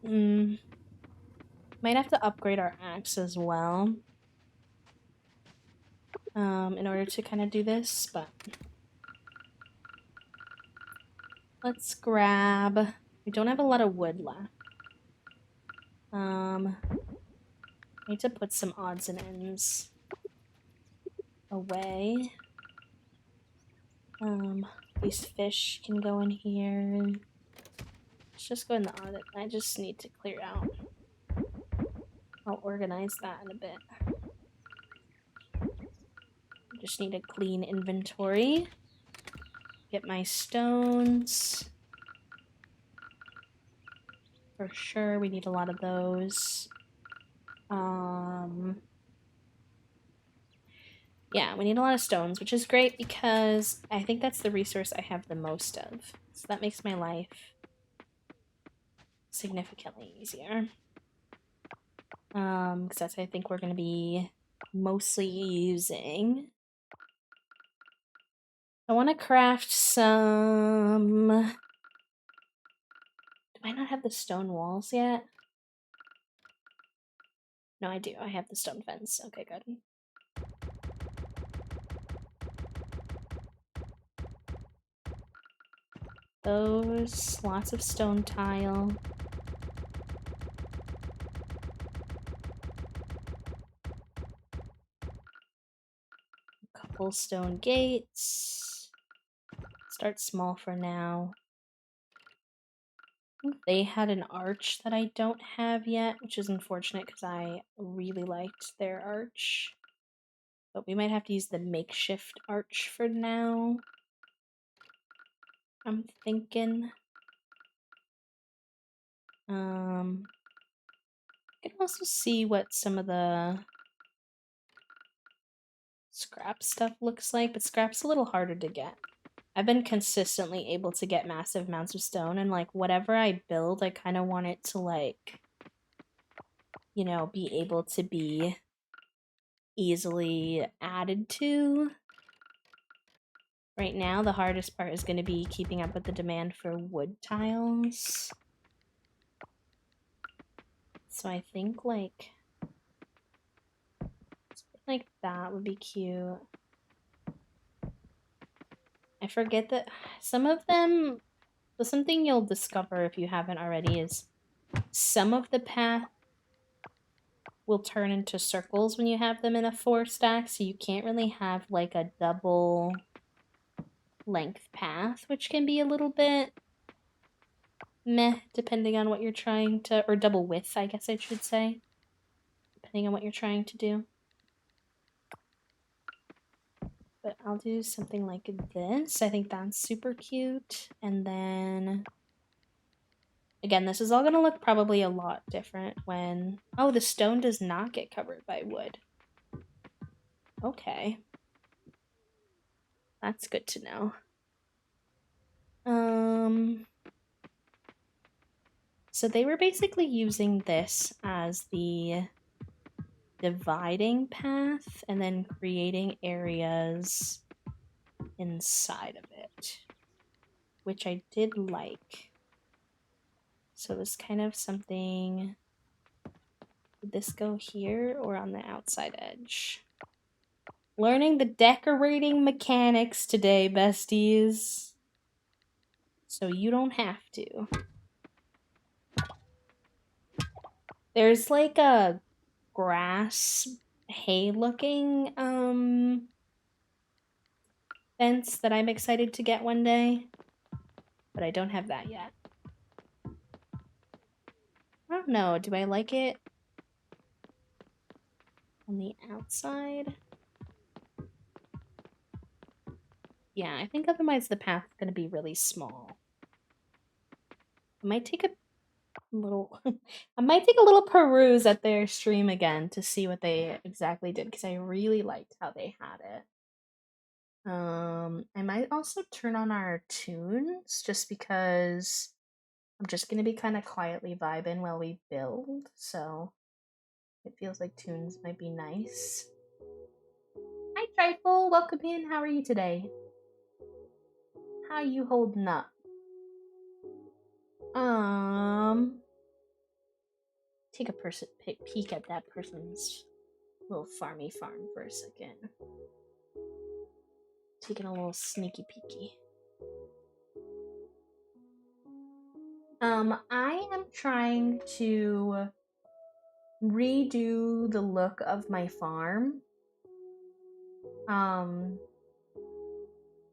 Might have to upgrade our axe as well. In order to kind of do this, but let's grab, we don't have a lot of wood left. I need to put some odds and ends away. These fish can go in here. Let's just go in the audit. I just need to clear out. I'll organize that in a bit. Just need a clean inventory. Get my stones. For sure, we need a lot of those. Yeah, we need a lot of stones, which is great because I think that's the resource I have the most of. So that makes my life significantly easier. Because that's what I think we're going to be mostly using. I want to craft some... Do I not have the stone walls yet? No, I do. I have the stone fence. Okay, good. Those, lots of stone tile. A couple stone gates. Start small for now. I think they had an arch that I don't have yet, which is unfortunate because I really liked their arch. But we might have to use the makeshift arch for now. I'm thinking. I can also see what some of the scrap stuff looks like, but scrap's a little harder to get. I've been consistently able to get massive amounts of stone, and like whatever I build, I kind of want it to like, you know, be able to be easily added to. Right now, the hardest part is going to be keeping up with the demand for wood tiles. So I think like that would be cute. I forget that some of them, so something you'll discover if you haven't already is some of the path will turn into circles when you have them in a 4 stack, so you can't really have like a double length path, which can be a little bit meh depending on what you're trying to, or double width I guess I should say, depending on what you're trying to do. But I'll do something like this. I think that's super cute. And then again, this is all gonna look probably a lot different when... Oh, the stone does not get covered by wood. Okay. That's good to know. So they were basically using this as the dividing path and then creating areas inside of it, which I did like. So it was kind of something. Did this go here or on the outside edge? Learning the decorating mechanics today, besties. So you don't have to. There's like a grass hay looking fence that I'm excited to get one day, but I don't have that yet. I don't know, do I like it on the outside? Yeah, I think otherwise the path's gonna be really small. I might take a little I might take a little peruse at their stream again to see what they exactly did, because I really liked how they had it. I might also turn on our tunes just because I'm just gonna be kind of quietly vibing while we build, so it feels like tunes might be nice. Hi Trifle, welcome in. How are you today? How you holding up? Take a peek at that person's little farmy farm for a second. Taking a little sneaky peeky. I am trying to redo the look of my farm.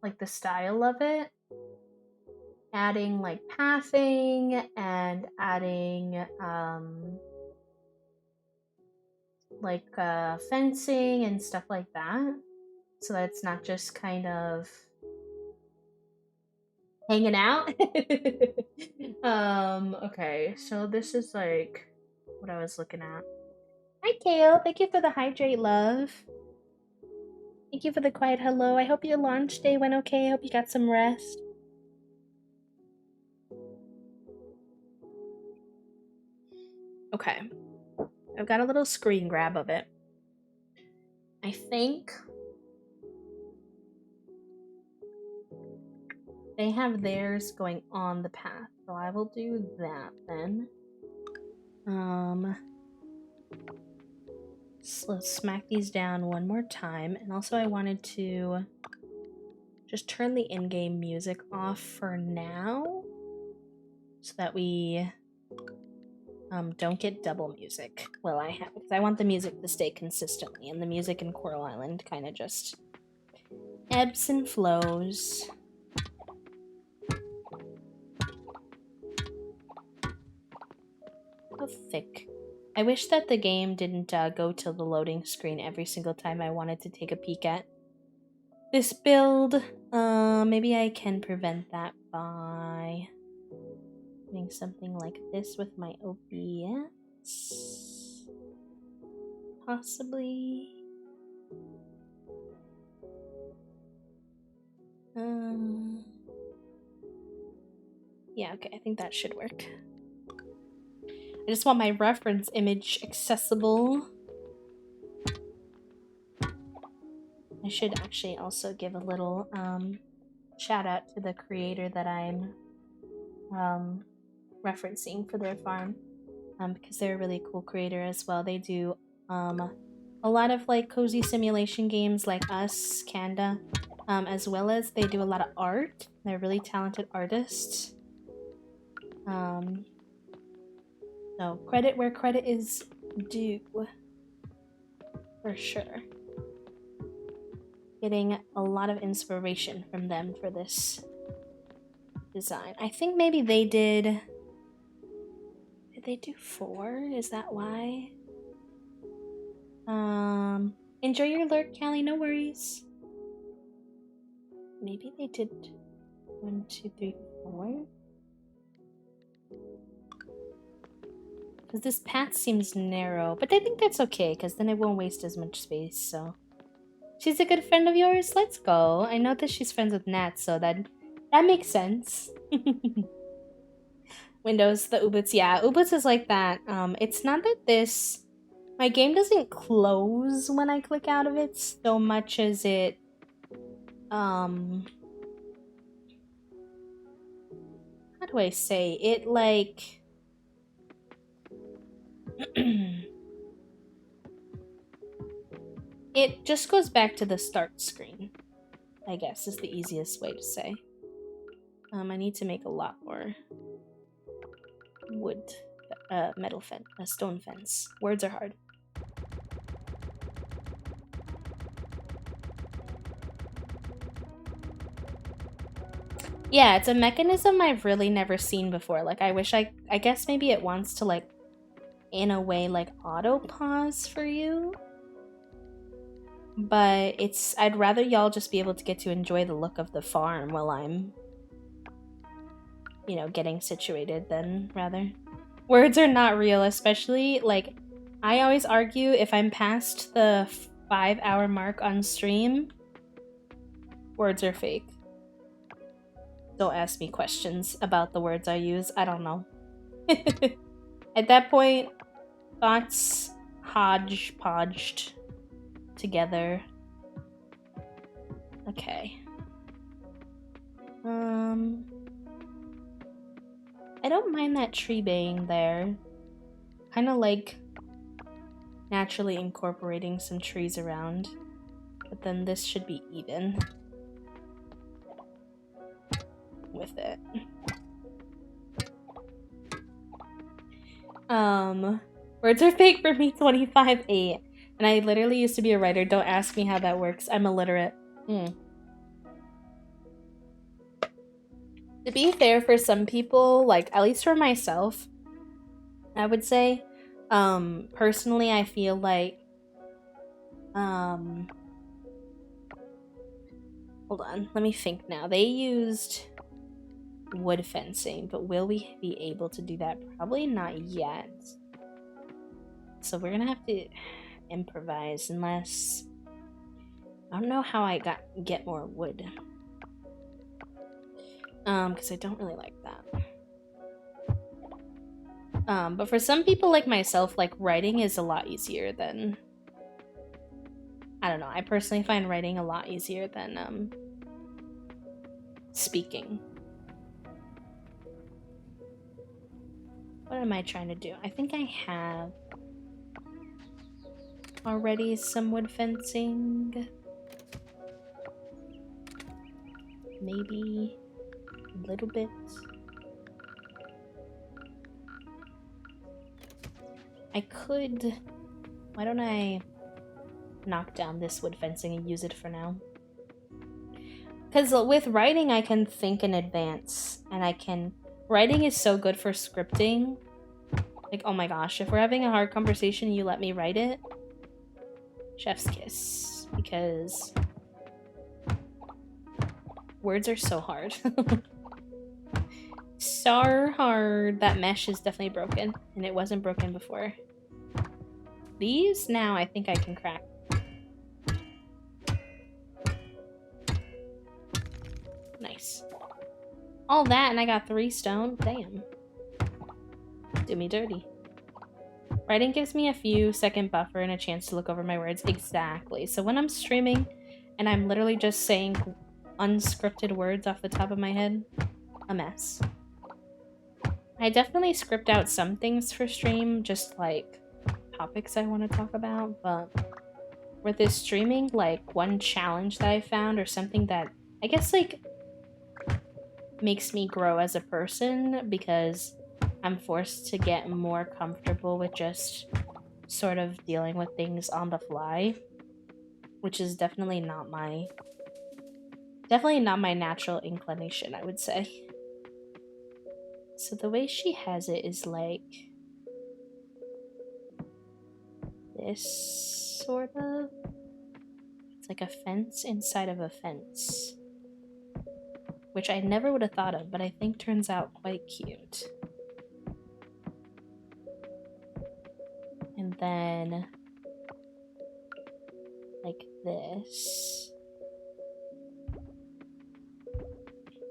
Like the style of it. Adding like pathing and adding like fencing and stuff like that, so that it's not just kind of hanging out. Okay, so this is like what I was looking at. Hi Kale, thank you for the hydrate, love. Thank you for the quiet hello. I hope your launch day went okay. I hope you got some rest. Okay, I've got a little screen grab of it. I think they have theirs going on the path, so I will do that then. So let's smack these down one more time, and also I wanted to just turn the in-game music off for now, so that we don't get double music. Well, because I want the music to stay consistently, and the music in Coral Island kind of just ebbs and flows. How thick. I wish that the game didn't go to the loading screen every single time I wanted to take a peek at this build. Maybe I can prevent that by doing something like this with my OBS. Possibly. Yeah, okay, I think that should work. I just want my reference image accessible. I should actually also give a little shout out to the creator that I'm referencing for their farm, because they're a really cool creator as well. They do a lot of like cozy simulation games like us, Kanda, as well as they do a lot of art. They're really talented artists. So credit where credit is due, for sure. Getting a lot of inspiration from them for this design. I think maybe they did they do 4? Is that why? Enjoy your lurk, Callie, no worries. Maybe they did 1, 2, 3, 4. Because this path seems narrow, but I think that's okay, because then it won't waste as much space, so. She's a good friend of yours? Let's go. I know that she's friends with Nat, so that makes sense. Windows, the Ubuntu. Yeah, Ubuntu is like that. It's not that my game doesn't close when I click out of it so much as it, how do I say? It, like, it just goes back to the start screen, I guess, is the easiest way to say. I need to make a lot more wood, metal fence, a stone fence. Words are hard. Yeah, it's a mechanism I've really never seen before. Like, I guess maybe it wants to, like, in a way, like, auto pause for you. But I'd rather y'all just be able to get to enjoy the look of the farm while I'm, you know, getting situated then, rather. Words are not real, especially, like, I always argue if I'm past the 5-hour mark on stream, words are fake. Don't ask me questions about the words I use. I don't know. At that point, thoughts hodgepodged together. Okay. I don't mind that tree being there. Kind of like naturally incorporating some trees around. But then this should be even with it. Words are fake for me, 25-8. And I literally used to be a writer. Don't ask me how that works. I'm illiterate. To be fair, for some people, like, at least for myself, I would say, personally, I feel like, hold on, let me think now. They used wood fencing, but will we be able to do that? Probably not yet. So we're gonna have to improvise, unless, I don't know how I get more wood. Because I don't really like that. But for some people like myself, like, writing is a lot easier than, I don't know, I personally find writing a lot easier than, speaking. What am I trying to do? I think I have already some wood fencing. Maybe a little bit. I could... Why don't I knock down this wood fencing and use it for now? Because with writing, I can think in advance. And I can... Writing is so good for scripting. Like, oh my gosh, if we're having a hard conversation and you let me write it, chef's kiss. Because words are so hard. So hard. That mesh is definitely broken. And it wasn't broken before. These now I think I can crack. Nice. All that and I got 3 stone. Damn. Do me dirty. Writing gives me a few second buffer and a chance to look over my words. Exactly. So when I'm streaming and I'm literally just saying unscripted words off the top of my head, a mess. I definitely script out some things for stream, just like topics I want to talk about, but with this streaming, like, one challenge that I found, or something that I guess, like, makes me grow as a person, because I'm forced to get more comfortable with just sort of dealing with things on the fly, which is definitely not my natural inclination, I would say. So the way she has it is like this, sort of. It's like a fence inside of a fence, which I never would have thought of, but I think turns out quite cute. And then, like, this.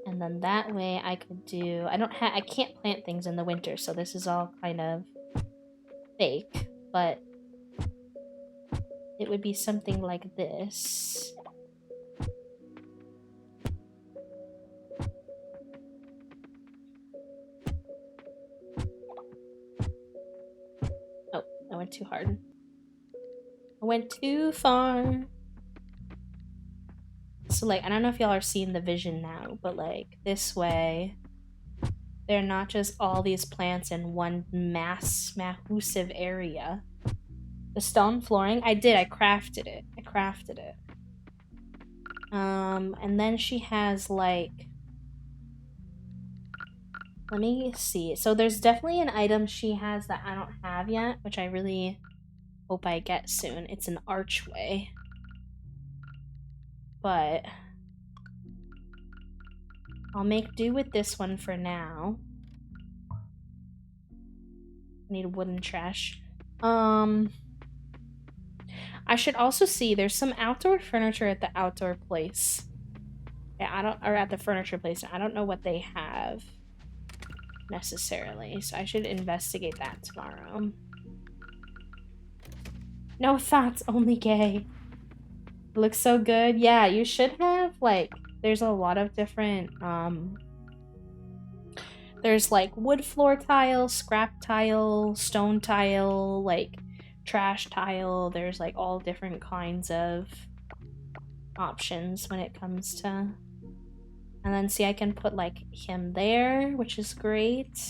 And then that way I could do... I can't plant things in the winter, so this is all kind of fake, but it would be something like this. Oh, I went too hard. I went too far. So, like, I don't know if y'all are seeing the vision now, but, like, this way, they're not just all these plants in one massive area. The stone flooring, I crafted it. And then she has, like... Let me see. So there's definitely an item she has that I don't have yet, which I really hope I get soon. It's an archway. But I'll make do with this one for now. I need wooden trash. I should also see there's some outdoor furniture at the outdoor place. Yeah, or at the furniture place. I don't know what they have necessarily, so I should investigate that tomorrow. No thoughts, only gay. Looks so good. Yeah, you should have, like, there's a lot of different, there's, like, wood floor tile, scrap tile, stone tile, like, trash tile. There's, like, all different kinds of options when it comes to... And then, see, I can put, like, him there, which is great.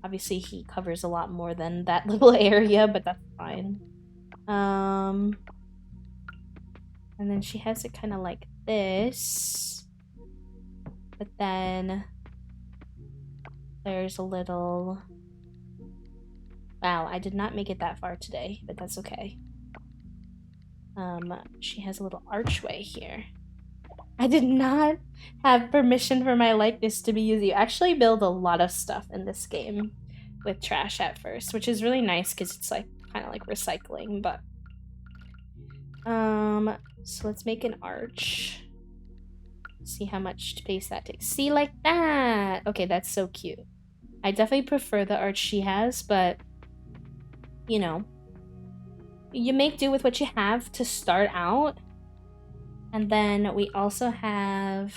Obviously, he covers a lot more than that little area, but that's fine. And then she has it kind of like this. But then there's a little... Wow, I did not make it that far today, but that's okay. She has a little archway here. I did not have permission for my likeness to be used. You actually build a lot of stuff in this game with trash at first, which is really nice because it's like kind of like recycling, but so let's make an arch. See how much space that takes. See, like that. Okay, that's so cute. I definitely prefer the arch she has, but you know, you make do with what you have to start out. And then we also have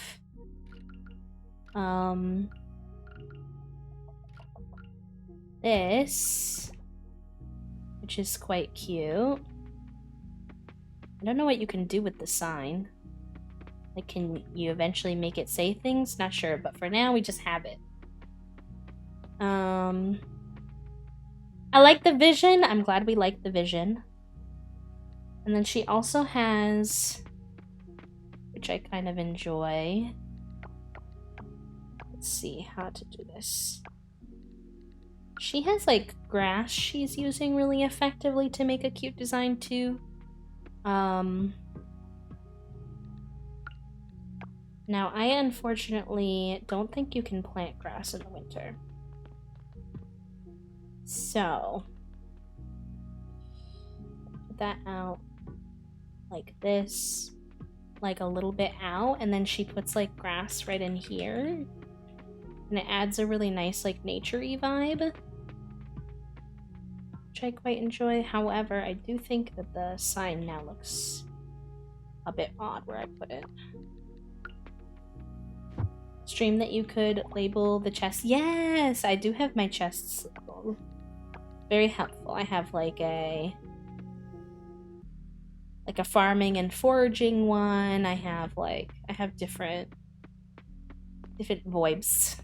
this, which is quite cute. I don't know what you can do with the sign. Like, can you eventually make it say things? Not sure, but for now we just have it. I like the vision. I'm glad we like the vision. And then she also has, which I kind of enjoy. Let's see how to do this. She has like grass she's using really effectively to make a cute design too. Now I unfortunately don't think you can plant grass in the winter. So put that out like this, like a little bit out, and then she puts like grass right in here, and it adds a really nice like nature-y vibe, which I quite enjoy. However, I do think that the sign now looks a bit odd where I put it. Stream that you could label the chest. Yes, I do have my chests labeled. Very helpful. I have like a farming and foraging one. I have different VoIPs.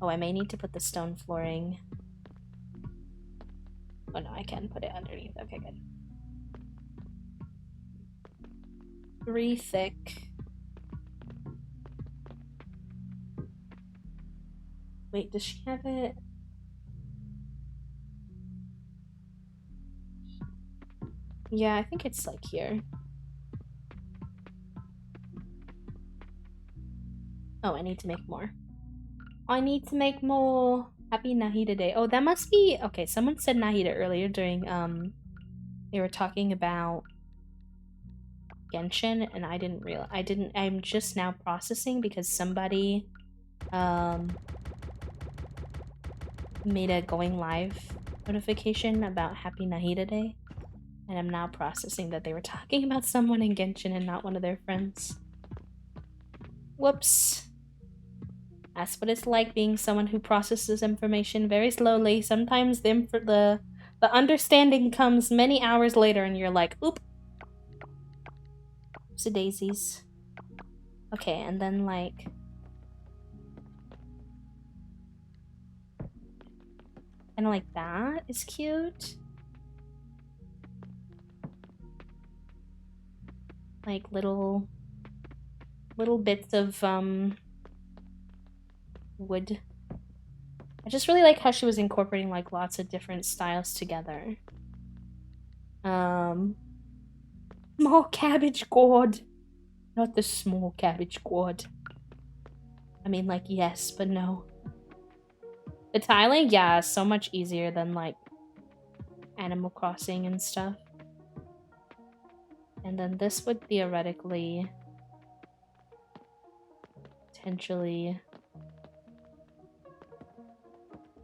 Oh, I may need to put the stone flooring. Oh no, I can put it underneath. Okay, good. 3 thick. Wait, does she have it? Yeah, I think it's like here. Oh, I need to make more. I need to make more. Happy Nahida Day. Oh, that must be... Okay, someone said Nahida earlier during They were talking about Genshin, and I didn't realize. I'm just now processing because somebody made a going live notification about Happy Nahida Day, and I'm now processing that they were talking about someone in Genshin and not one of their friends. Whoops. That's what it's like being someone who processes information very slowly. Sometimes the understanding comes many hours later and you're like, oop. Oopsie daisies. Okay, and then like... Kinda like that is cute. Like little bits of wood. I just really like how she was incorporating like lots of different styles together. Small cabbage gourd. Not the small cabbage gourd. I mean, like, yes, but no. The tiling, yeah, is so much easier than like Animal Crossing and stuff. And then this would theoretically potentially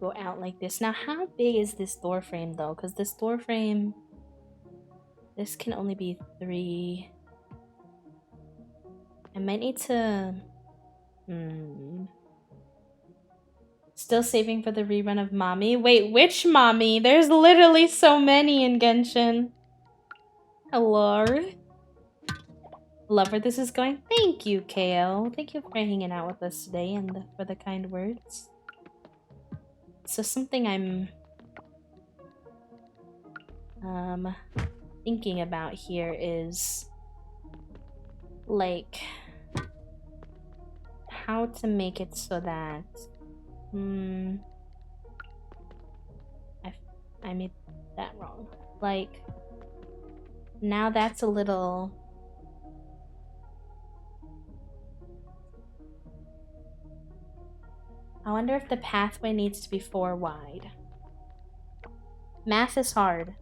go out like this. Now, how big is this door frame though? Because this door frame, this can only be 3. I might need to... Still saving for the rerun of Mommy? Wait, which Mommy? There's literally so many in Genshin. Hello? Love where this is going. Thank you, KO. Thank you for hanging out with us today and for the kind words. So something I'm thinking about here is like how to make it so that I made that wrong. Like now that's a little... I wonder if the pathway needs to be 4 wide. Math is hard,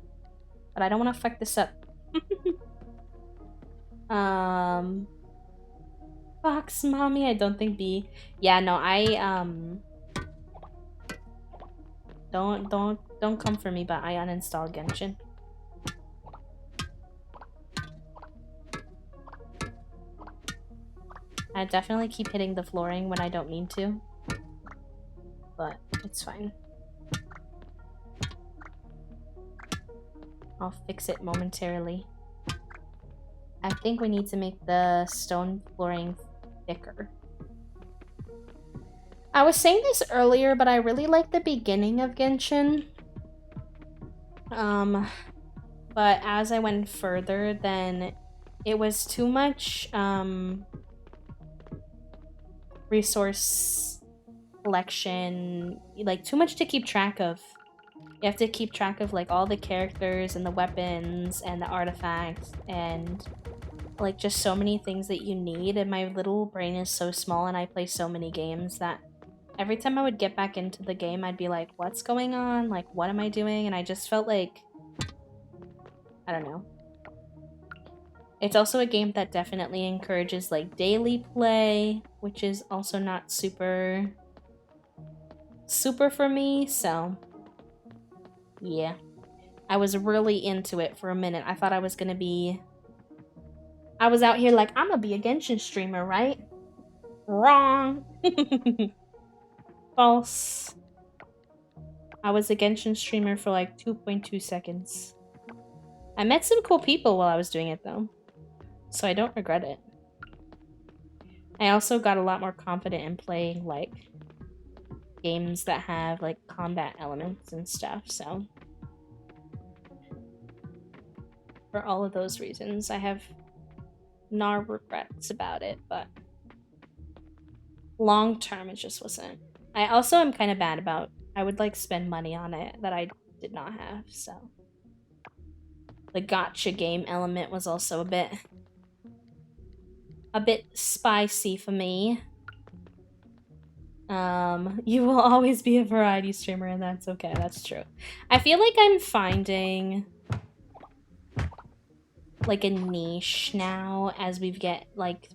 but I don't want to fuck this up. Fox Mommy, I don't think B. Yeah, no, don't come for me, but I uninstalled Genshin. I definitely keep hitting the flooring when I don't mean to. But it's fine. I'll fix it momentarily. I think we need to make the stone flooring thicker. I was saying this earlier, but I really like the beginning of Genshin. But as I went further, then it was too much resource collection, like too much to keep track of. You have to keep track of like all the characters and the weapons and the artifacts and like just so many things that you need, and my little brain is so small and I play so many games that every time I would get back into the game I'd be like, what's going on? Like, what am I doing? And I just felt like, I don't know. It's also a game that definitely encourages like daily play, which is also not super for me, so yeah. I was really into it for a minute. I thought I was gonna be... I was out here like, I'm gonna be a Genshin streamer, right? Wrong. False. I was a Genshin streamer for like 2.2 seconds. I met some cool people while I was doing it though, so I don't regret it. I also got a lot more confident in playing like games that have like combat elements and stuff, so for all of those reasons I have no regrets about it, but long term it just wasn't. I also am kind of bad about, I would like spend money on it that I did not have, so the gacha game element was also a bit spicy for me. You will always be a variety streamer, and that's okay. That's true. I feel like I'm finding like a niche now as we've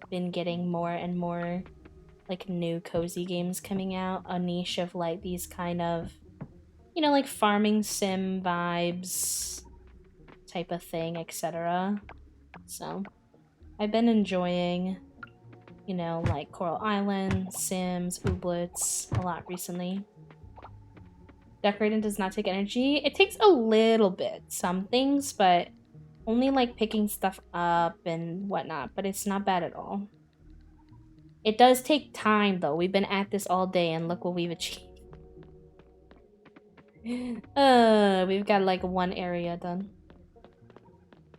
been getting more and more like new cozy games coming out, a niche of like these kind of, you know, like farming sim vibes type of thing, etc. So I've been enjoying, you know, like Coral Island, Sims, Ooblets a lot recently. Decorating does not take energy. It takes a little bit, some things, but only like picking stuff up and whatnot, but it's not bad at all. It does take time though. We've been at this all day and look what we've achieved. We've got like one area done.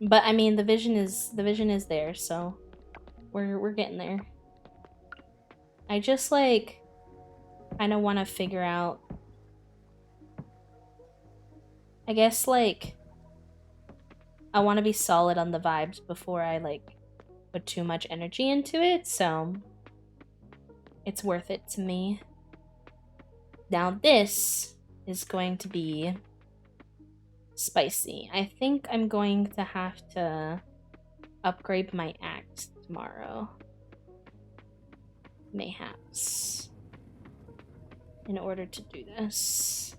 But I mean the vision is there, so we're getting there. I just like kind of want to figure out, I guess like I want to be solid on the vibes before I like put too much energy into it, so it's worth it to me. Now this is going to be spicy. I think I'm going to have to upgrade my axe tomorrow. Mayhaps. In order to do this.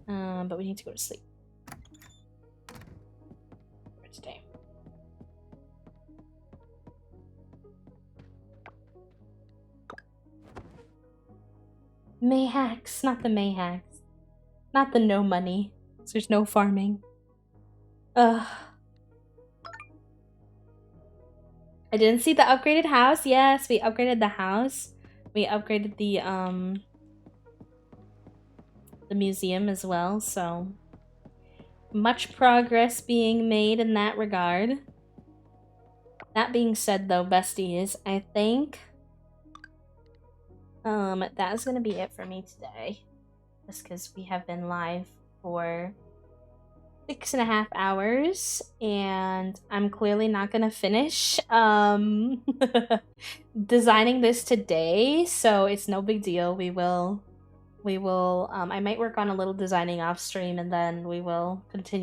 But we need to go to sleep. For today. Mayhax, not the Mayhax. Not the no money. So there's no farming. Ugh. I didn't see the upgraded house. Yes, we upgraded the house. We upgraded the museum as well, so much progress being made in that regard. That being said though, besties, I think that is gonna be it for me today. Just because we have been live for 6.5 hours and I'm clearly not gonna finish designing this today, so it's no big deal. We will I might work on a little designing off stream and then we will continue